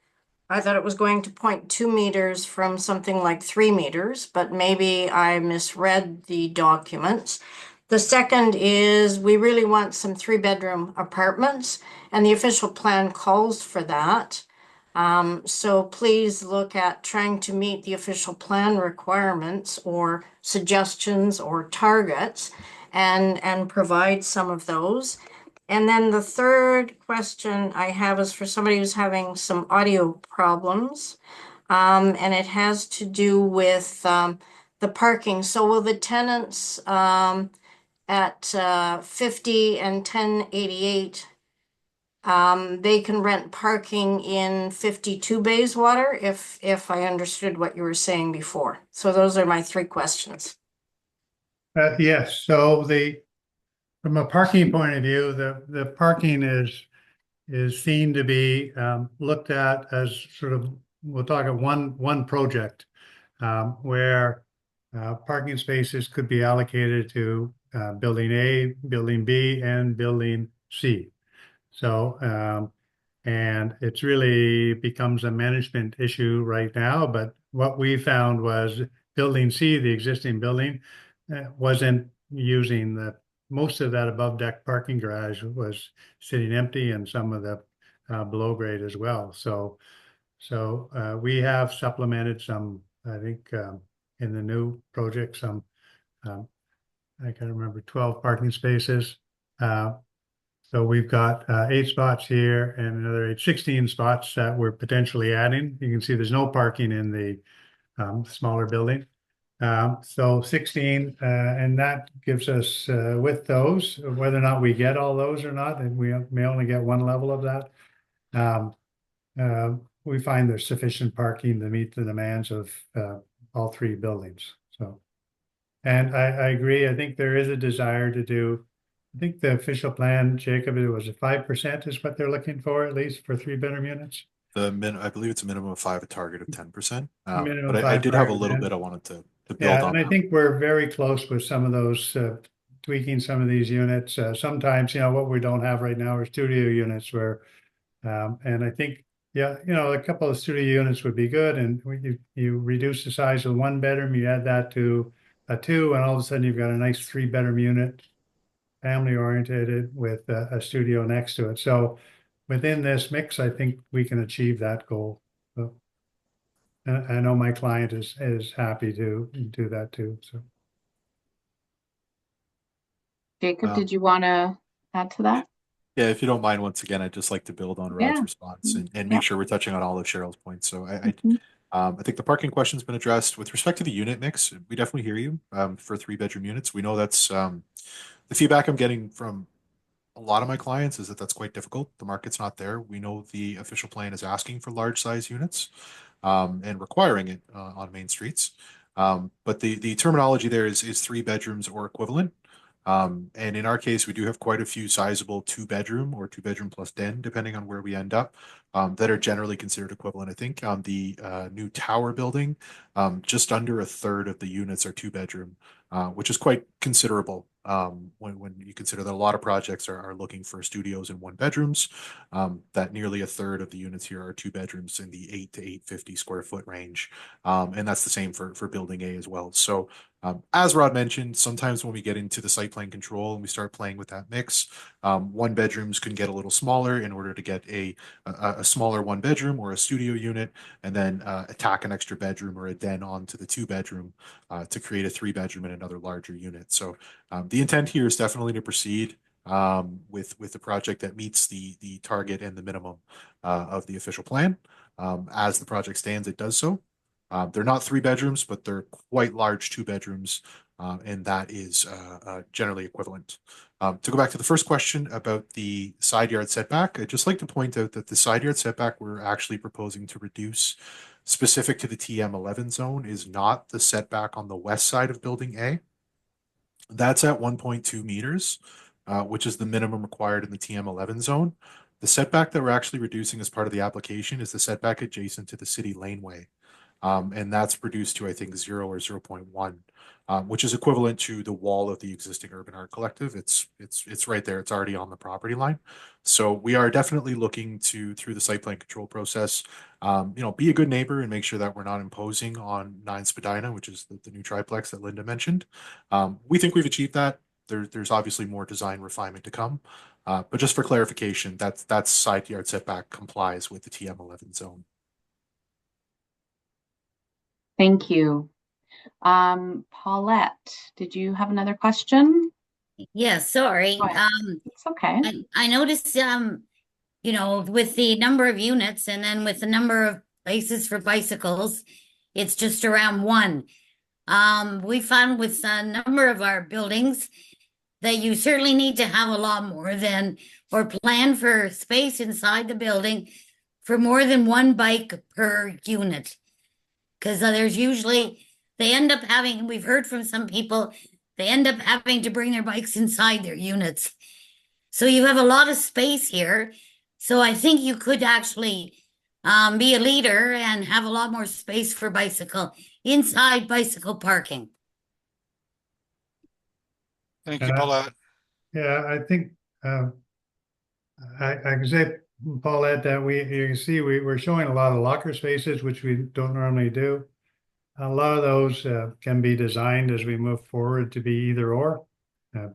I thought it was going to 0.2 meters from something like 3 meters, but maybe I misread the documents. The second is we really want some 3-bedroom apartments, and the official plan calls for that. So please look at trying to meet the official plan requirements or suggestions or targets and provide some of those. And then the third question I have is for somebody who's having some audio problems. And it has to do with the parking. So will the tenants at 50 and 1088 they can rent parking in 52 Bayswater if I understood what you were saying before. So those are my 3 questions. Yes, so from a parking point of view, the parking is seen to be looked at as sort of, we'll talk at one project where parking spaces could be allocated to building A, building B, and building C. So and it's really becomes a management issue right now. But what we found was building C, the existing building, wasn't using most of that above deck parking garage was sitting empty, and some of the below grade as well. So we have supplemented some, I think, in the new project, some I can't remember, 12 parking spaces. So we've got 8 spots here and another 16 spots that we're potentially adding. You can see there's no parking in the smaller building. So 16, and that gives us with those, whether or not we get all those or not, and we may only get one level of that. We find there's sufficient parking to meet the demands of all 3 buildings. So, and I agree. I think there is a desire to do. I think the official plan, Jacob, it was a 5% is what they're looking for, at least for 3-bedroom units. I believe it's a minimum of 5, a target of 10%. Minimum But I 5 did have a target, little yeah. bit I wanted to build Yeah, on and I that. think we're very close with some of those tweaking some of these units. Sometimes, what we don't have right now are studio units where, and I think, yeah, a couple of studio units would be good. And you reduce the size of 1-bedroom, you add that to a 2, and all of a sudden you've got a nice 3-bedroom unit, family oriented with a studio next to it. So within this mix, I think we can achieve that goal. So, I know my client is happy to do that too. So. Jacob, did you want to add to that? Yeah, if you don't mind, once again, I'd just like to build on Rod's Yeah. response and make Yep. sure we're touching on all of Cheryl's points. So Mhm. I think the parking question's been addressed. With respect to the unit mix, we definitely hear you for 3-bedroom units. We know that's the feedback I'm getting from a lot of my clients is that that's quite difficult. The market's not there. We know the official plan is asking for large size units and requiring it on main streets. But the terminology there is 3 bedrooms or equivalent. And in our case, we do have quite a few sizable 2-bedroom or 2-bedroom plus den, depending on where we end up, that are generally considered equivalent. I think on the new tower building, just under a third of the units are 2-bedroom, which is quite considerable when you consider that a lot of projects are looking for studios and 1-bedrooms. That nearly a third of the units here are 2-bedrooms in the 8 to 850 square foot range, and that's the same for building A as well. So As Rod mentioned, sometimes when we get into the site plan control and we start playing with that mix, one bedrooms can get a little smaller in order to get a smaller one bedroom or a studio unit, and then tack an extra bedroom or a den onto the two bedroom to create a three bedroom and another larger unit. So the intent here is definitely to proceed with the project that meets the target and the minimum of the official plan. As the project stands, it does so. They're not three bedrooms, but they're quite large two bedrooms, and that is generally equivalent. To go back to the first question about the side yard setback, I'd just like to point out that the side yard setback we're actually proposing to reduce specific to the TM11 zone is not the setback on the west side of Building A. That's at 1.2 meters, which is the minimum required in the TM11 zone. The setback that we're actually reducing as part of the application is the setback adjacent to the city laneway. And that's reduced to, I think, 0 or 0.1, which is equivalent to the wall of the existing urban art collective. It's right there. It's already on the property line. So we are definitely looking to, through the site plan control process, be a good neighbor and make sure that we're not imposing on 9 Spadina, which is the new triplex that Linda mentioned. We think we've achieved that. There's obviously more design refinement to come. But just for clarification, that's side yard setback complies with the TM11 zone. Thank you. Paulette, did you have another question? Yeah, sorry. Go ahead. It's okay. I noticed, with the number of units and then with the number of places for bicycles, it's just around one. We found with a number of our buildings that you certainly need to have a lot more than, or plan for space inside the building for more than one bike per unit. Because there's usually, they end up having, we've heard from some people, they end up having to bring their bikes inside their units. So you have a lot of space here. So I think you could actually be a leader and have a lot more space for inside bicycle parking. Thank you, Paulette. Yeah, I think I can say, Paulette, that you can see we're showing a lot of locker spaces, which we don't normally do. A lot of those can be designed as we move forward to be either or,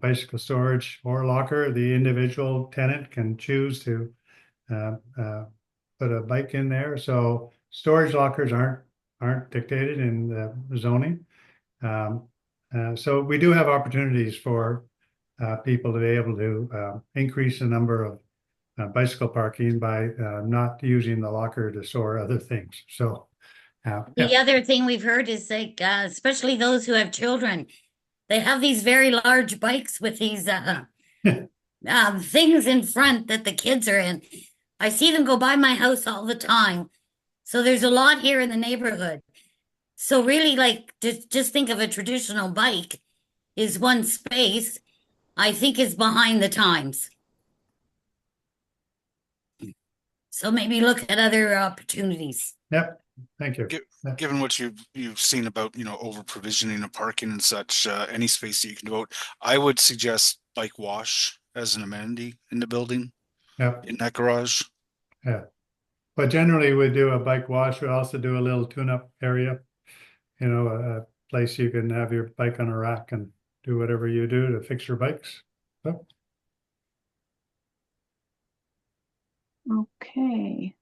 bicycle storage or locker. The individual tenant can choose to put a bike in there. So storage lockers aren't dictated in the zoning. So we do have opportunities for people to be able to increase the number of bicycle parking by not using the locker to store other things. So The other thing we've heard is like, especially those who have children, they have these very large bikes with these things in front that the kids are in. I see them go by my house all the time. So there's a lot here in the neighborhood. So really, like, just think of a traditional bike is one space. I think is behind the times. So maybe look at other opportunities. Yep. Thank you. Given what you've seen about over provisioning of parking and such, any space that you can devote, I would suggest bike wash as an amenity in the building. Yep. In that garage. Yeah, but generally we do a bike wash. We also do a little tune-up area. A place you can have your bike on a rack and do whatever you do to fix your bikes. So. Okay.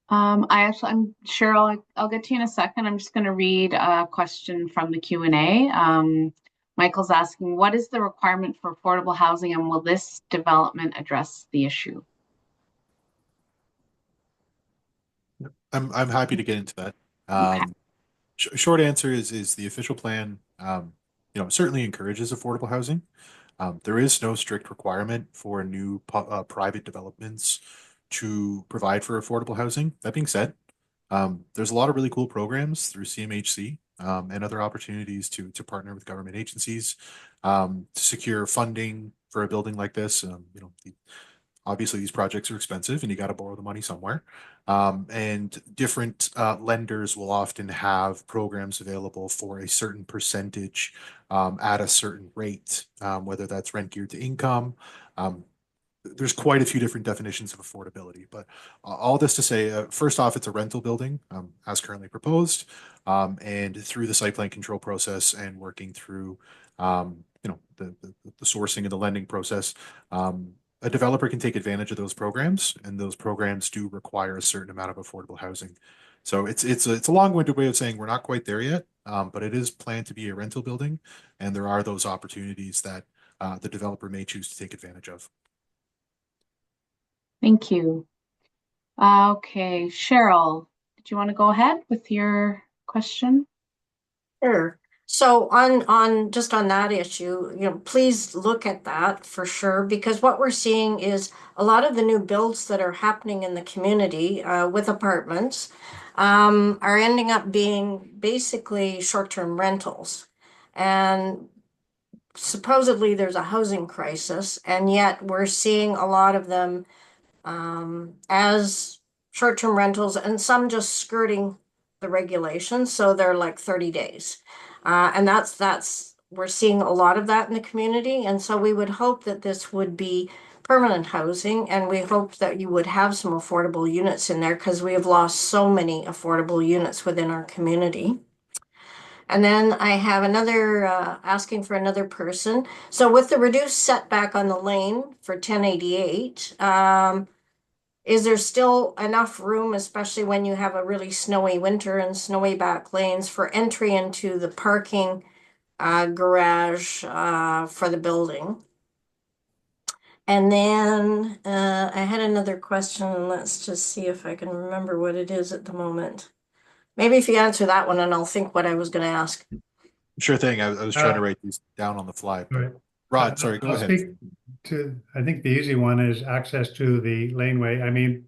I'm sure I'll get to you in a second. I'm just going to read a question from the Q&A. Michael's asking, what is the requirement for affordable housing and will this development address the issue? I'm happy to get into that. Okay. Short answer is the official plan, certainly encourages affordable housing. There is no strict requirement for new private developments to provide for affordable housing. That being said, there's a lot of really cool programs through CMHC and other opportunities to partner with government agencies to secure funding for a building like this. Obviously these projects are expensive and you got to borrow the money somewhere. And different lenders will often have programs available for a certain percentage at a certain rate, whether that's rent geared to income. there's quite a few different definitions of affordability. But all this to say, first off, it's a rental building as currently proposed, and through the site plan control process and working through, the sourcing and the lending process. A developer can take advantage of those programs, and those programs do require a certain amount of affordable housing. So it's a long-winded way of saying we're not quite there yet, but it is planned to be a rental building, and there are those opportunities that the developer may choose to take advantage of. Thank you. Okay, Cheryl, did you want to go ahead with your question? Sure. So on just on that issue, please look at that for sure, because what we're seeing is a lot of the new builds that are happening in the community with apartments are ending up being basically short-term rentals. And supposedly there's a housing crisis, and yet we're seeing a lot of them as short-term rentals, and some just skirting the regulations. So they're like 30 days. And that's we're seeing a lot of that in the community. And so we would hope that this would be permanent housing, and we hope that you would have some affordable units in there, because we have lost so many affordable units within our community. And then I have another asking for another person. So with the reduced setback on the lane for 1088, is there still enough room, especially when you have a really snowy winter and snowy back lanes, for entry into the parking garage for the building? And then I had another question. Let's just see if I can remember what it is at the moment. Maybe if you answer that one, and I'll think what I was going to ask. Sure thing. I was trying to write these down on the fly, but Right. Rod, sorry, go I'll ahead. speak to, I think the easy one is access to the laneway. I mean,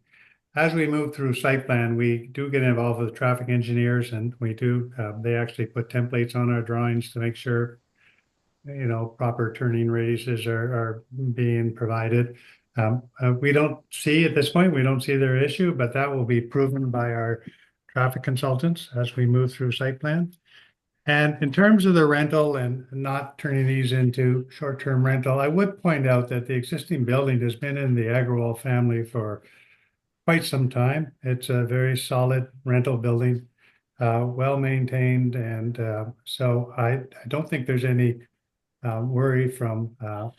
as we move through site plan, we do get involved with traffic engineers, and we do, they actually put templates on our drawings to make sure, proper turning radiuses are being provided. We don't see at this point, we don't see their issue, but that will be proven by our traffic consultants as we move through site plan. And in terms of the rental and not turning these into short-term rental, I would point out that the existing building has been in the Agrawal family for quite some time. It's a very solid rental building, well maintained, and so I don't think there's any worry from, I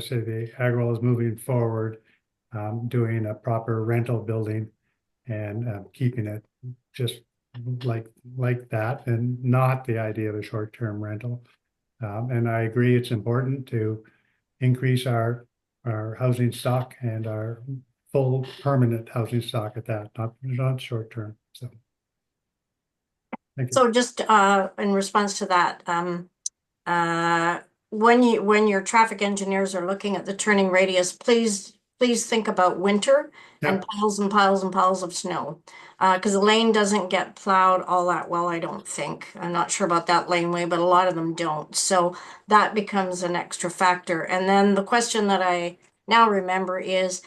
say the Agrawal is moving forward, doing a proper rental building and keeping it just like that, and not the idea of a short-term rental. And I agree, it's important to increase our housing stock and our full permanent housing stock at that, not short-term. So thank you. So just in response to that, when your traffic engineers are looking at the turning radius, please think about winter and piles and piles and piles of snow, because the lane doesn't get plowed all that well, I don't think. I'm not sure about that laneway, but a lot of them don't. So that becomes an extra factor. And then the question that I now remember is,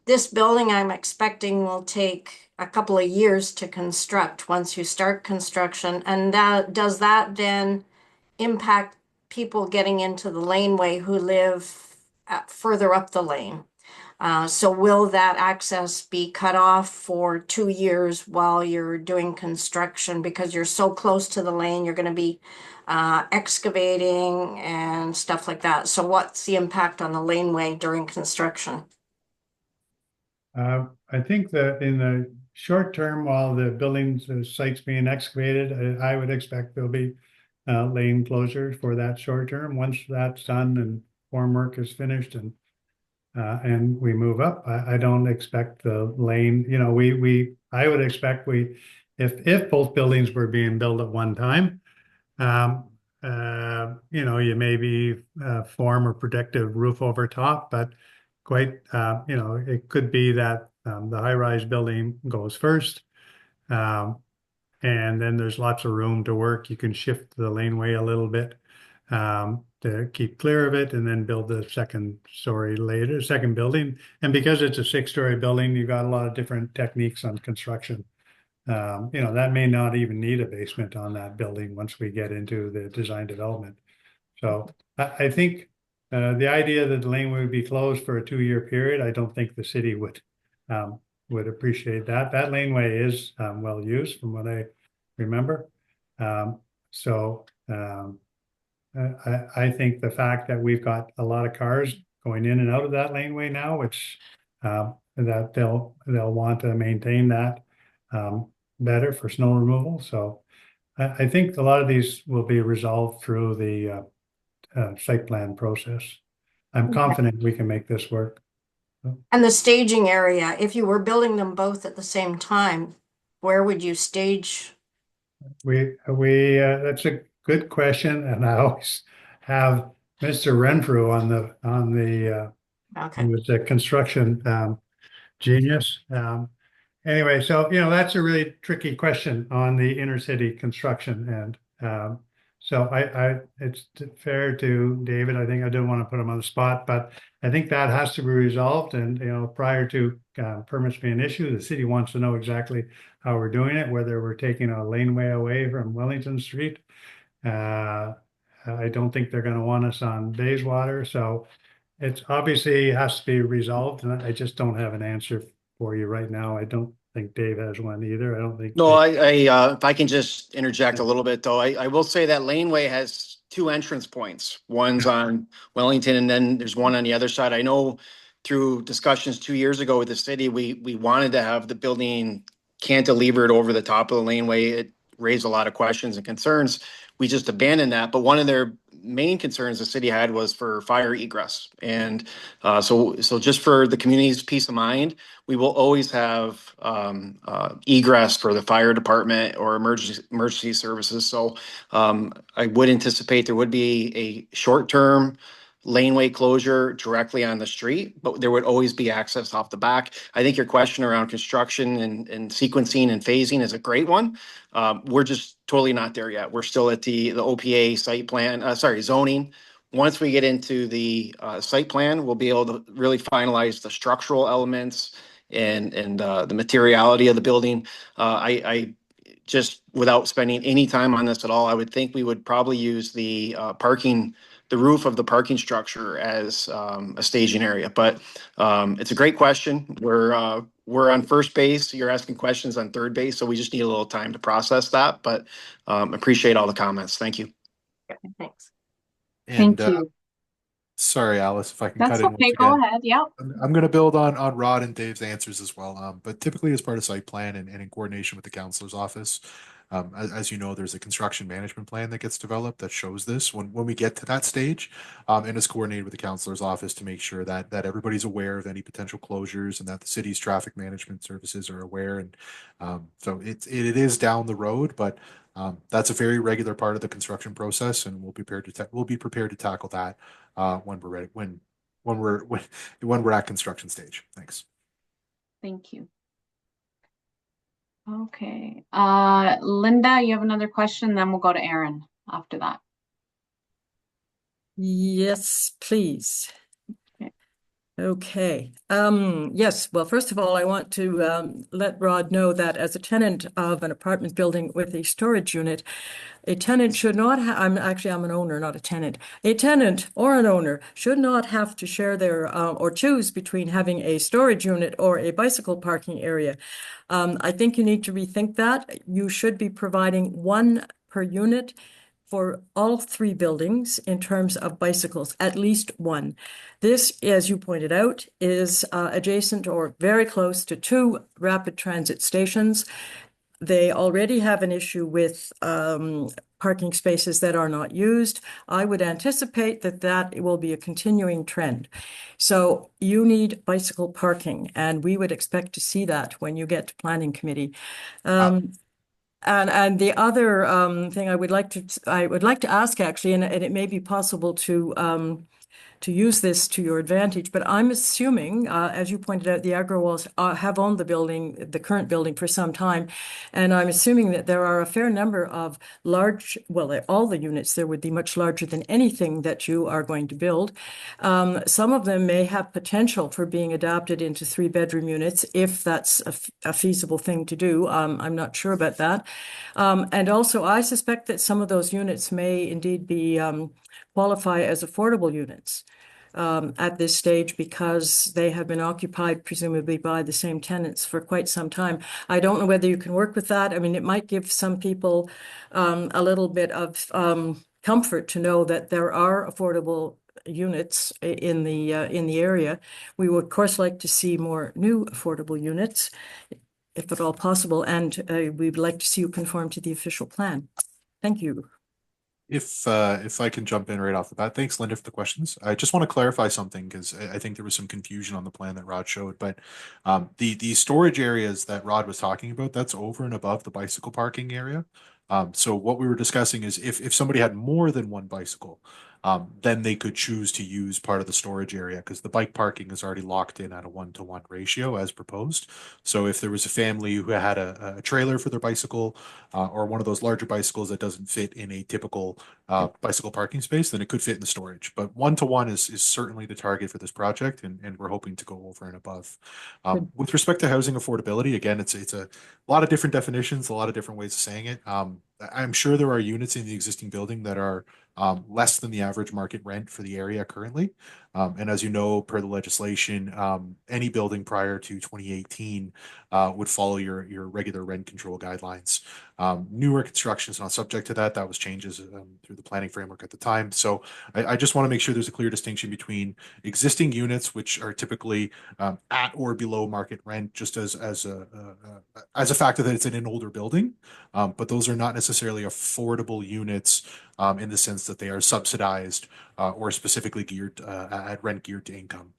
this building I'm expecting will take a couple of years to construct once you start construction. And does that then impact people getting into the laneway who live further up the lane? So will that access be cut off for 2 years while you're doing construction, because you're so close to the lane, you're going to be excavating and stuff like that? So what's the impact on the laneway during construction? I think that in the short term, while the site's being excavated, I would expect there'll be lane closure for that short term. Once that's done and formwork is finished and we move up, I don't expect the lane. I would expect if both buildings were being built at one time, you maybe form a protective roof over top, but it could be that the high-rise building goes first, and then there's lots of room to work. You can shift the laneway a little bit to keep clear of it, and then build the second story later, second building. And because it's a 6-story building, you've got a lot of different techniques on construction. That may not even need a basement on that building once we get into the design development. So I think the idea that the laneway would be closed for a 2-year period, I don't think the city would appreciate that. That laneway is well used from what I remember. So I think the fact that we've got a lot of cars going in and out of that laneway now, which that they'll want to maintain that better for snow removal. So I think a lot of these will be resolved through the site plan process. I'm confident we can make this work. And the staging area, if you were building them both at the same time, where would you stage? We that's a good question, and I always have Mr. Renfrew on the Okay. who was a construction genius. Anyway, so that's a really tricky question on the inner city construction end. So it's fair to David. I think I didn't want to put him on the spot, but I think that has to be resolved. And prior to permits being issued, the city wants to know exactly how we're doing it, whether we're taking a laneway away from Wellington Street. I don't think they're going to want us on Bayswater, so it's obviously has to be resolved, and I just don't have an answer for you right now. I don't think Dave has one either. I don't think. No, if I can just interject a little bit though, I will say that laneway has 2 entrance points. One's on Wellington and then there's one on the other side. I know through discussions 2 years ago with the city, we wanted to have the building cantilevered over the top of the laneway. It raised a lot of questions and concerns. We just abandoned that. But one of their main concerns the city had was for fire egress. And so just for the community's peace of mind, we will always have egress for the fire department or emergency services. So I would anticipate there would be a short-term laneway closure directly on the street, but there would always be access off the back. I think your question around construction and sequencing and phasing is a great one. We're just totally not there yet. We're still at the OPA site plan, zoning. Once we get into the site plan, we'll be able to really finalize the structural elements and the materiality of the building. I just, without spending any time on this at all, I would think we would probably use the roof of the parking structure as a staging area. But it's a great question. We're on first base. You're asking questions on third base, so we just need a little time to process that. But appreciate all the comments. Thank you. Thanks. And Thank you. Sorry, Alice, if I can That's cut in okay. once Go again. ahead. Yep. I'm going to build on Rod and Dave's answers as well. But typically, as part of site plan and in coordination with the councilor's office, as you know, there's a construction management plan that gets developed that shows this when we get to that stage, and is coordinated with the councilor's office to make sure that everybody's aware of any potential closures and that the city's traffic management services are aware. And so it is down the road, but that's a very regular part of the construction process, and we'll be prepared to tackle that when we're ready when we're at construction stage. Thanks. Thank you. Okay. Linda, you have another question, then we'll go to Aaron after that. Yes, please. Okay. Okay. Yes. Well, first of all, I want to let Rod know that as a tenant of an apartment building with a storage unit, a tenant should not have, I'm an owner, not a tenant. A tenant or an owner should not have to share their or choose between having a storage unit or a bicycle parking area. I think you need to rethink that. You should be providing one per unit for all 3 buildings in terms of bicycles, at least one. This, as you pointed out, is adjacent or very close to 2 rapid transit stations. They already have an issue with parking spaces that are not used. I would anticipate that will be a continuing trend. So you need bicycle parking, and we would expect to see that when you get to planning committee. And the other thing I would like to ask actually, and it may be possible to use this to your advantage, but I'm assuming, as you pointed out, the Agrawals have owned the current building for some time, and I'm assuming that there are a fair number of large, well, all the units there would be much larger than anything that you are going to build. Some of them may have potential for being adapted into 3-bedroom units if that's a feasible thing to do. I'm not sure about that. And also, I suspect that some of those units may indeed be qualify as affordable units. at this stage because they have been occupied presumably by the same tenants for quite some time. I don't know whether you can work with that. I mean, it might give some people a little bit of comfort to know that there are affordable units in the area. We would, of course, like to see more new affordable units, if at all possible, and we'd like to see you conform to the official plan. Thank you. If I can jump in right off the bat, thanks, Linda, for the questions. I just want to clarify something because I think there was some confusion on the plan that Rod showed. But the storage areas that Rod was talking about, that's over and above the bicycle parking area. So what we were discussing is if somebody had more than one bicycle, then they could choose to use part of the storage area because the bike parking is already locked in at a 1-to-1 ratio as proposed. So if there was a family who had a trailer for their bicycle or one of those larger bicycles that doesn't fit in a typical bicycle parking space, then it could fit in the storage. But 1-to-1 is certainly the target for this project, and we're hoping to go over and above. With respect to housing affordability, again, it's a lot of different definitions, a lot of different ways of saying it. I'm sure there are units in the existing building that are less than the average market rent for the area currently. And as you know, per the legislation, any building prior to 2018 would follow your regular rent control guidelines. Newer construction is not subject to that. That was changes through the planning framework at the time. So I just want to make sure there's a clear distinction between existing units, which are typically at or below market rent, just as a factor that it's in an older building, but those are not necessarily affordable units in the sense that they are subsidized or specifically geared at rent geared to income.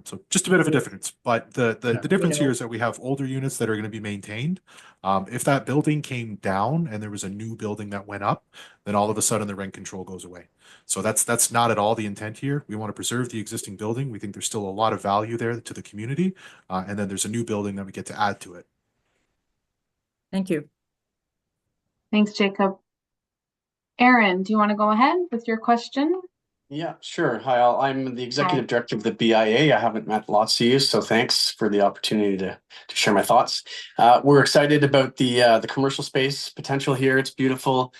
So just a bit of a difference, but the difference here is that we have older units that are going to be maintained. If that building came down and there was a new building that went up, then all of a sudden the rent control goes away. So that's not at all the intent here. We want to preserve the existing building. We think there's still a lot of value there to the community, and then there's a new building that we get to add to it. Thank you. Thanks, Jacob. Aaron, do you want to go ahead with your question? Yeah, sure. Hi, all. I'm the executive director of the BIA. I haven't met lots of you, so thanks for the opportunity to share my thoughts. We're excited about the commercial space potential here. It's beautiful.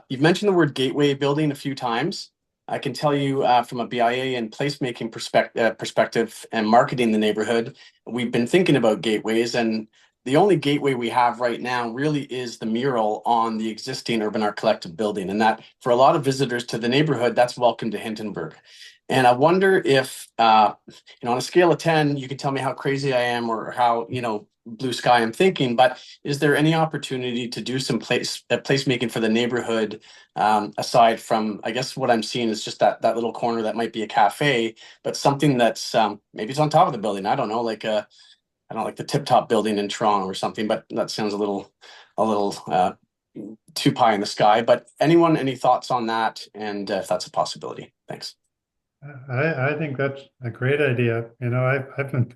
You've mentioned the word gateway building a few times. I can tell you from a BIA and placemaking perspective and marketing the neighborhood, we've been thinking about gateways, and the only gateway we have right now really is the mural on the existing Urban Art Collective building. And that for a lot of visitors to the neighborhood, that's welcome to Hintonburg. And I wonder if, on a scale of 10, you can tell me how crazy I am or how, blue sky I'm thinking, but is there any opportunity to do some placemaking for the neighborhood aside from, I guess what I'm seeing is just that little corner that might be a cafe, but something that's maybe it's on top of the building. I don't know, like the Tip Top building in Toronto or something, but that sounds a little too pie in the sky. But any thoughts on that, and if that's a possibility? Thanks. I think that's a great idea. I've been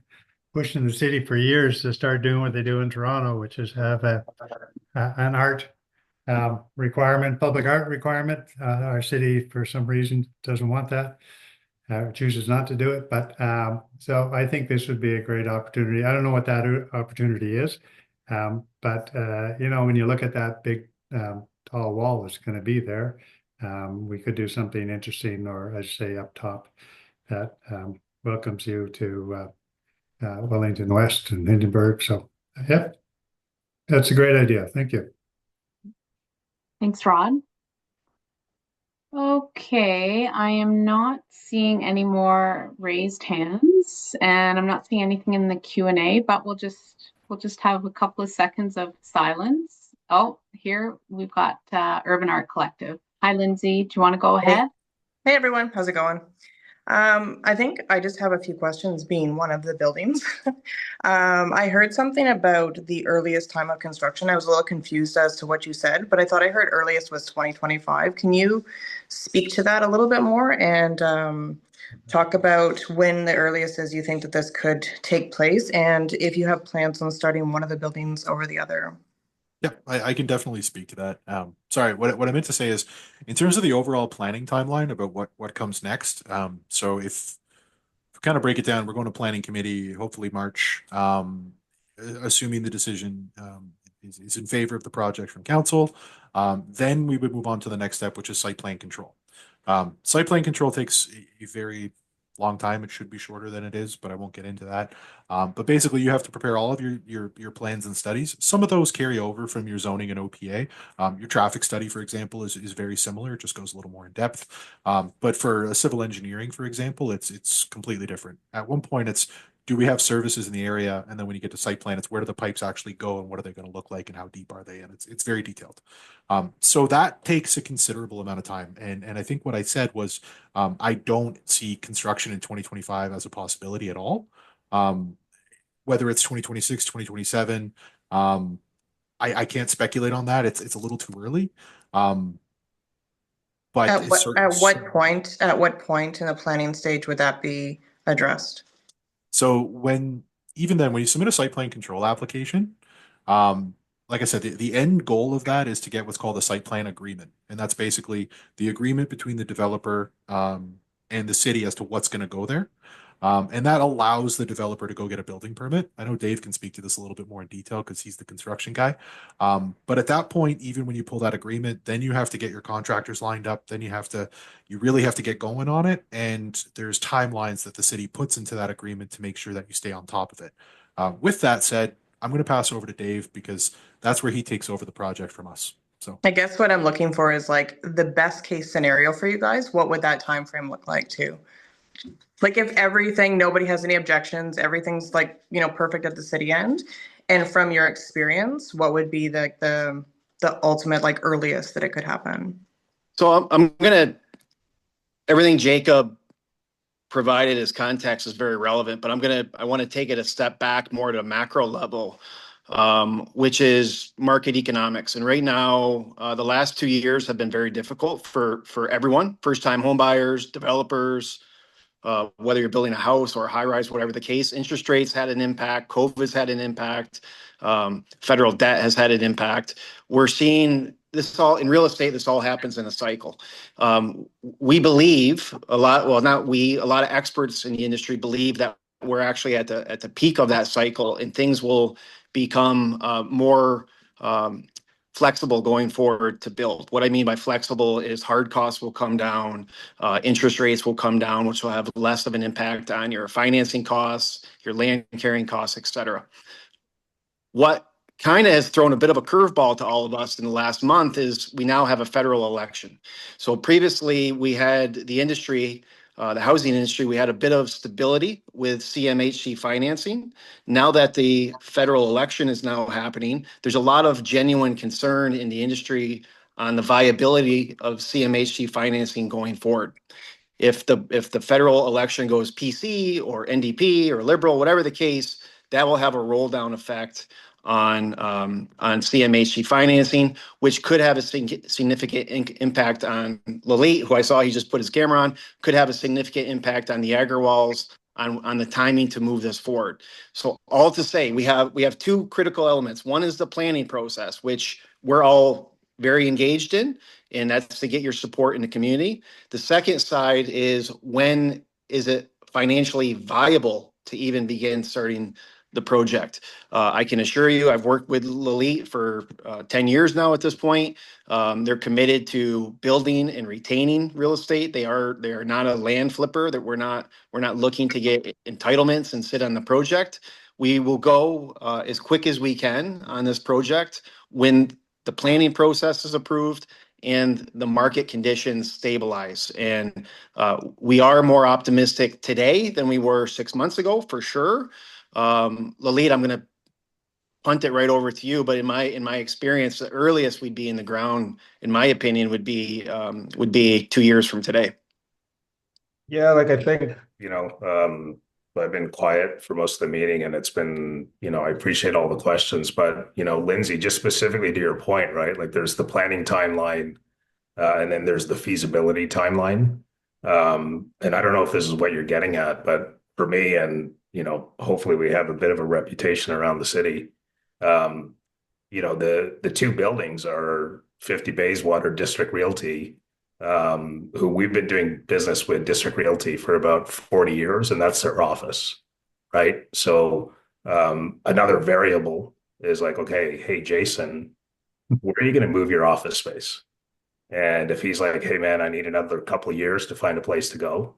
pushing the city for years to start doing what they do in Toronto, which is have an art requirement, public art requirement. Our city, for some reason, doesn't want that. Chooses not to do it, but so I think this would be a great opportunity. I don't know what that opportunity is, but when you look at that big tall wall that's going to be there, we could do something interesting, or as you say, up top that welcomes you to Wellington West and Hindenburg. So yeah, that's a great idea. Thank you. Thanks, Rod. Okay, I am not seeing any more raised hands, and I'm not seeing anything in the Q&A, but we'll just have a couple of seconds of silence. Oh, here we've got Urban Art Collective. Hi, Lindsay. Do you want to go ahead? Hey everyone, how's it going? I think I just have a few questions being one of the buildings. I heard something about the earliest time of construction. I was a little confused as to what you said, but I thought I heard earliest was 2025. Can you speak to that a little bit more and talk about when the earliest is you think that this could take place, and if you have plans on starting one of the buildings over the other? Yeah, I can definitely speak to that. Sorry, what I meant to say is, in terms of the overall planning timeline about what comes next. So if kind of break it down, we're going to planning committee, hopefully March, assuming the decision is in favor of the project from council. Then we would move on to the next step, which is site plan control. Site plan control takes a very long time. It should be shorter than it is, but I won't get into that. But basically, you have to prepare all of your plans and studies. Some of those carry over from your zoning and OPA. Your traffic study, for example, is very similar. It just goes a little more in depth. But for a civil engineering, for example, it's completely different. At one point, it's do we have services in the area? And then when you get to site plan, it's where do the pipes actually go and what are they going to look like and how deep are they? And it's very detailed. So that takes a considerable amount of time. And I think what I said was I don't see construction in 2025 as a possibility at all. Um, whether it's 2026, 2027, I can't speculate on that. It's a little too early. Um, but At what point in the planning stage would that be addressed? So even then, when you submit a site plan control application, um, like I said, the end goal of that is to get what's called a site plan agreement. And that's basically the agreement between the developer, and the city as to what's going to go there. And that allows the developer to go get a building permit. I know Dave can speak to this a little bit more in detail because he's the construction guy. But at that point, even when you pull that agreement, then you have to get your contractors lined up. Then you really have to get going on it. And there's timelines that the city puts into that agreement to make sure that you stay on top of it. With that said, I'm going to pass over to Dave because that's where he takes over the project from us. So I guess what I'm looking for is like the best case scenario for you guys. What would that time frame look like too? Like if nobody has any objections, everything's like, perfect at the city end. And from your experience, what would be the ultimate like earliest that it could happen? So everything Jacob provided as context is very relevant, but I want to take it a step back more to a macro level, which is market economics. And right now, the last 2 years have been very difficult for everyone, first-time home buyers, developers, whether you're building a house or a high rise, whatever the case. Interest rates had an impact. COVID's had an impact. Federal debt has had an impact. We're seeing this all in real estate. This all happens in a cycle. We believe a lot. Well, not we. A lot of experts in the industry believe that we're actually at the peak of that cycle, and things will become more flexible going forward to build. What I mean by flexible is hard costs will come down, interest rates will come down, which will have less of an impact on your financing costs, your land carrying costs, et cetera. What kind of has thrown a bit of a curveball to all of us in the last month is we now have a federal election. So previously we had the industry, the housing industry, we had a bit of stability with CMHC financing. Now that the federal election is now happening, there's a lot of genuine concern in the industry on the viability of CMHC financing going forward. If the federal election goes PC or NDP or Liberal, whatever the case, that will have a roll down effect on CMHC financing, which could have a significant impact on Lalit, who I saw he just put his camera on, could have a significant impact on the Agri-Walls, on the timing to move this forward. So all to say, we have two critical elements. One is the planning process, which we're all very engaged in, and that's to get your support in the community. The second side is when is it financially viable to even begin starting the project. I can assure you, I've worked with Lalit for 10 years now at this point. They're committed to building and retaining real estate. They are not a land flipper. That we're not looking to get entitlements and sit on the project. We will go as quick as we can on this project when the planning process is approved and the market conditions stabilize. And we are more optimistic today than we were 6 months ago, for sure. Lalit, I'm going to punt it right over to you, but in my experience, the earliest we'd be in the ground, in my opinion, would be 2 years from today. Yeah, like I think, I've been quiet for most of the meeting and it's been, I appreciate all the questions, but, Lindsay, just specifically to your point, right? Like there's the planning timeline, and then there's the feasibility timeline. And I don't know if this is what you're getting at, but for me, and, hopefully we have a bit of a reputation around the city. The two buildings are 50 Bayswater District Realty, who we've been doing business with District Realty for about 40 years, and that's their office, right? So another variable is like, okay, hey, Jason, where are you going to move your office space? And if he's like, hey, man, I need another couple of years to find a place to go,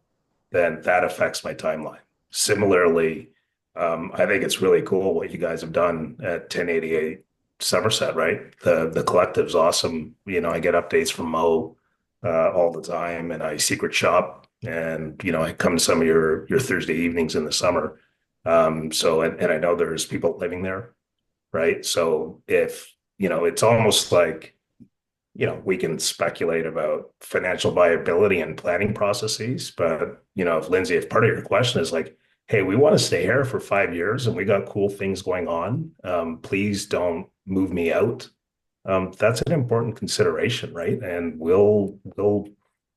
then that affects my timeline. Similarly, I think it's really cool what you guys have done at 1088 Somerset, right? The collective's awesome. You know, I get updates from Mo all the time, and I secret shop, and you know, I come to some of your Thursday evenings in the summer. So and I know there's people living there, right? So if you know, it's almost like you know, we can speculate about financial viability and planning processes, but you know, if Lindsay, if part of your question is like, hey, we want to stay here for 5 years and we got cool things going on, please don't move me out. That's an important consideration, right? And we'll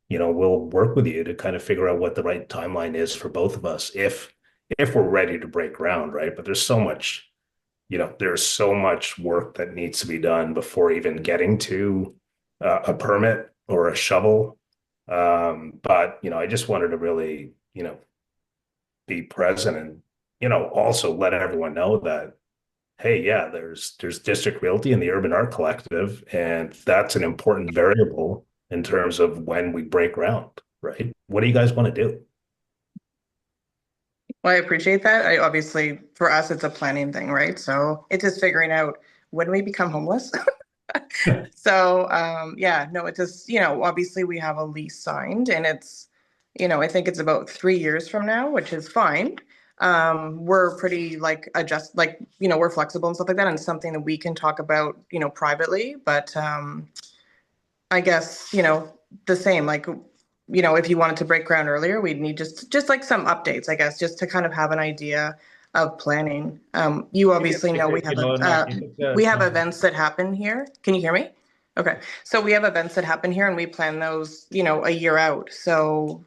you know we'll work with you to kind of figure out what the right timeline is for both of us if we're ready to break ground, right? But there's so much, you know, there's so much work that needs to be done before even getting to a permit or a shovel. But you know, I just wanted to really, you know, be present and you know also let everyone know that hey, yeah, there's district realty and the urban art collective, and that's an important variable in terms of when we break ground, right? What do you guys want to do? Well, I appreciate that. I obviously, for us, it's a planning thing, right? So it's just figuring out when we become homeless. So, yeah, no, it just, you know, obviously we have a lease signed and it's, you know, I think it's about 3 years from now, which is fine. We're pretty like like, you know, we're flexible and stuff like that. And it's something that we can talk about, you know, privately. But I guess, you know, the same, like, you know, if you wanted to break ground earlier, we'd need just like some updates, I guess, just to kind of have an idea of planning. You obviously know we have events that happen here. Can you hear me? Okay. So we have events that happen here and we plan those, you know, a year out. So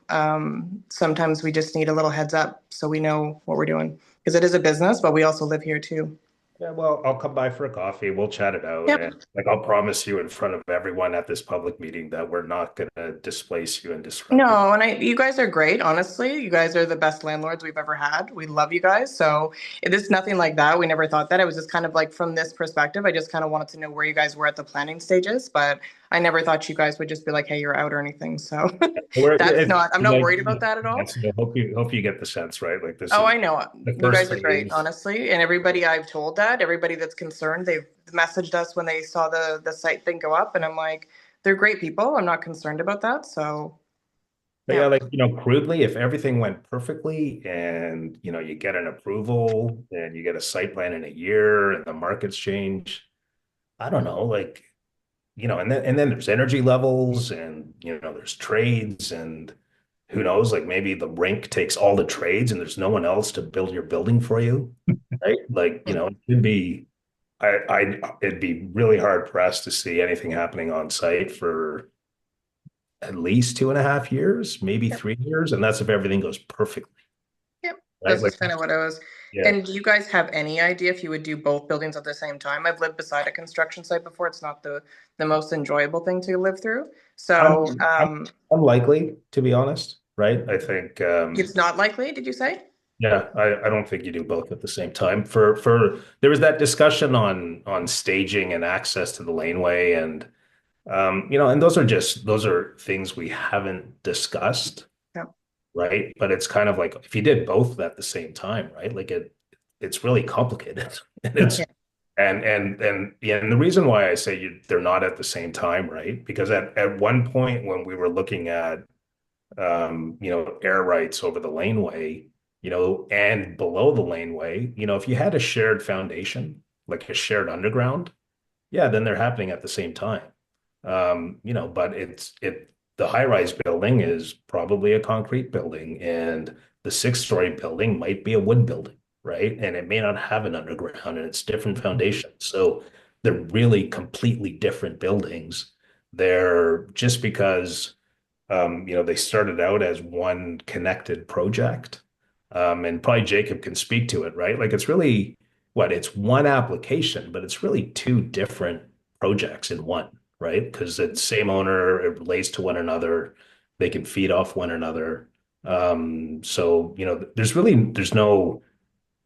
sometimes we just need a little heads up so we know what we're doing because it is a business, but we also live here too. Yeah, well, I'll come by for a coffee. We'll chat it out. Yep. And like I'll promise you in front of everyone at this public meeting that we're not gonna displace you and disrupt you. No, and you guys are great, honestly. You guys are the best landlords we've ever had. We love you guys. So it is nothing like that. We never thought that. It was just kind of like from this perspective, I just kind of wanted to know where you guys were at the planning stages, but I never thought you guys would just be like, hey, you're out or anything. So I'm not worried about that at all. I hope you get the sense, right? Like this Oh, is I know. the You first guys are great, phase. honestly. And everybody I've told that, everybody that's concerned, they've messaged us when they saw the site thing go up. And I'm like, they're great people. I'm not concerned about that. So But yeah, yeah. like, you know, crudely, if everything went perfectly and, you know, you get an approval and you get a site plan in a year and the markets change, I don't know, like, you know, and then there's energy levels and, you know, there's trades and who knows, like maybe the rink takes all the trades and there's no one else to build your building for you, right? Like, you know, it could be, it'd be really hard pressed to see anything happening on site for at least 2.5 years, maybe 3 years, and that's if everything goes perfectly, Yep. right? That's Like, just kind of what I was. yeah, And do you guys have any idea if you would do both buildings at the same time? I've lived beside a construction site before. It's not the most enjoyable thing to live through. So I'm unlikely to be honest, right? I think, it's not likely, did you say? yeah, I don't think you do both at the same time. For there was that discussion on staging and access to the laneway, and you know, and those are things we haven't discussed, Yeah. right? But it's kind of like if you did both at the same time, right? Like it's really complicated. And it's Yeah. and yeah, and the reason why I say they're not at the same time, right? Because at one point when we were looking at you know, air rights over the laneway, you know, and below the laneway, you know, if you had a shared foundation, like a shared underground, yeah, then they're happening at the same time. You know, but the high-rise building is probably a concrete building, and the six-story building might be a wood building, right? And it may not have an underground, and it's different foundations. So they're really completely different buildings. They're just because you know, they started out as one connected project. And probably Jacob can speak to it, right? Like it's really it's one application, but it's really two different projects in one, right? Because it's same owner, it relates to one another, they can feed off one another. So, you know, there's no,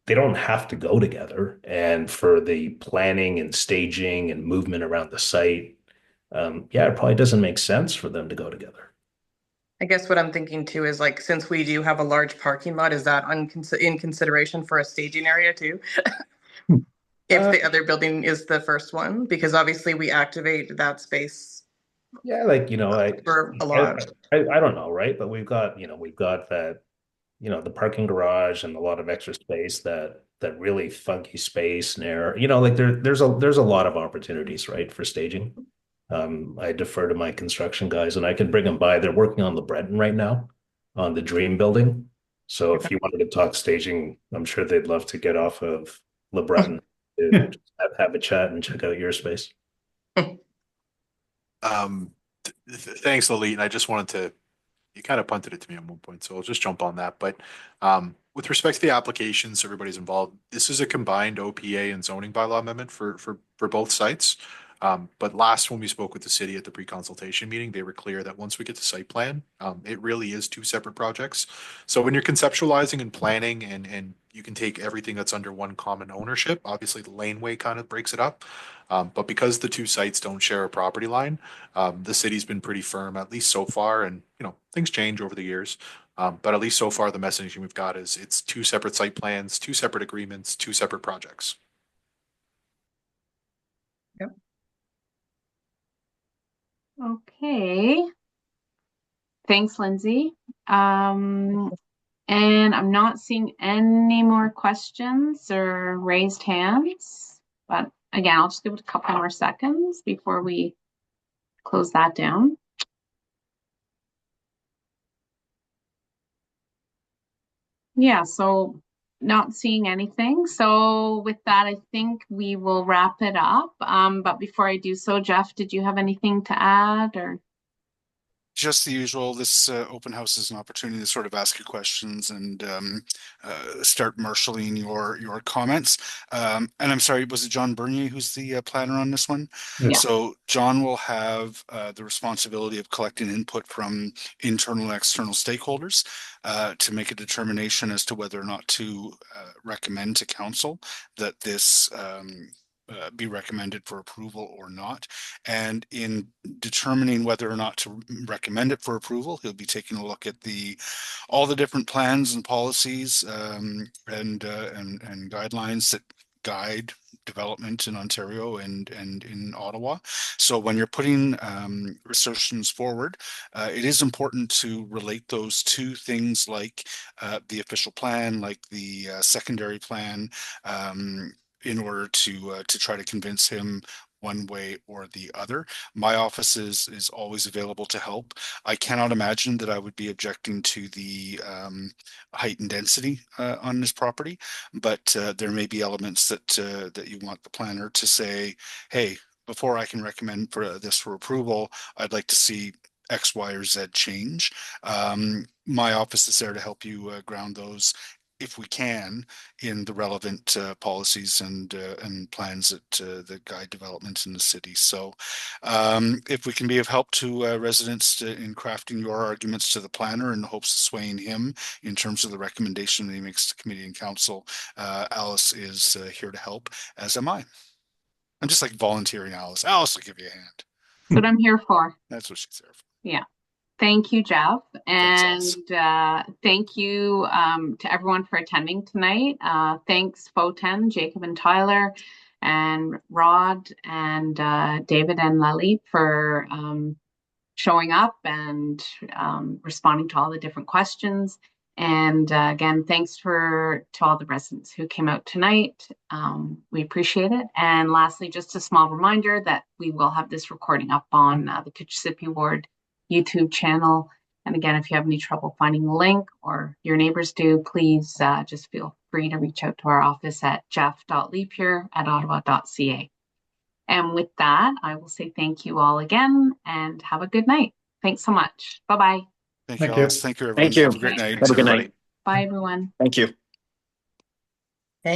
they don't have to go together. And for the planning and staging and movement around the site, yeah, it probably doesn't make sense for them to go together. I guess what I'm thinking too is like, since we do have a large parking lot, is that in consideration for a staging area too? If the other building is the first one, because obviously we activate that space Yeah, like, for a I, lot. I don't know, right? But we've got that, the parking garage and a lot of extra space, that really funky space near, like there's a lot of opportunities, right, for staging. I defer to my construction guys and I can bring them by. They're working on the Breton right now on the Dream building. So if you wanted to talk staging, I'm sure they'd love to get off of Le Breton to have a chat and check out your space. Um, Thanks, Lalit. And I just wanted to, you kind of punted it to me at one point, so I'll just jump on that. But with respect to the applications, everybody's involved. This is a combined OPA and zoning bylaw amendment for both sites. But last when we spoke with the city at the pre-consultation meeting, they were clear that once we get to site plan, it really is two separate projects. So when you're conceptualizing and planning and you can take everything that's under one common ownership, obviously the laneway kind of breaks it up. But because the two sites don't share a property line, the city's been pretty firm, at least so far, and things change over the years. But at least so far, the messaging we've got is it's two separate site plans, two separate agreements, two separate projects. Yep. Okay. Thanks, Lindsay. And I'm not seeing any more questions or raised hands, but again, I'll just give it a couple more seconds before we close that down. Yeah, so not seeing anything. So with that, I think we will wrap it up. But before I do so, Jeff, did you have anything to add or? Just the usual. This open house is an opportunity to sort of ask you questions and start marshaling your comments. And I'm sorry, was it John Bernier who's the planner on this one? Yeah. So John will have the responsibility of collecting input from internal and external stakeholders to make a determination as to whether or not to recommend to council that this be recommended for approval or not. And in determining whether or not to recommend it for approval, he'll be taking a look at all the different plans and policies and guidelines that guide development in Ontario and in Ottawa. So when you're putting assertions forward, it is important to relate those to things like the official plan, like the secondary plan, in order to try to convince him one way or the other. My office is always available to help. I cannot imagine that I would be objecting to the height and density on this property, but there may be elements that you want the planner to say, hey, before I can recommend for this for approval, I'd like to see X, Y, or Z change. My office is there to help you ground those if we can in the relevant policies and plans that guide development in the city. So if we can be of help to residents in crafting your arguments to the planner in the hopes of swaying him in terms of the recommendation that he makes to committee and council, Alice is here to help, as am I. I'm just like volunteering Alice. Alice will give you a hand. That's what I'm here for. That's what she's there for. Yeah. Thank you, Jeff. And thank you to everyone for attending tonight. Thanks, Foten, Jacob and Tyler, and Rod and David and Lalit for showing up and responding to all the different questions. And again, thanks to all the residents who came out tonight. We appreciate it. And lastly, just a small reminder that we will have this recording up on the Kitchissippi Ward YouTube channel. And again, if you have any trouble finding the link or your neighbors do, please just feel free to reach out to our office at jeff.leapier@ottawa.ca. And with that, I will say thank you all again and have a good night. Thanks so much. Bye-bye. Thank you, Thank you. Alice. Thank you, everyone. Thank you. Have a great night. Have a good everybody. night. Bye, everyone. Thank you.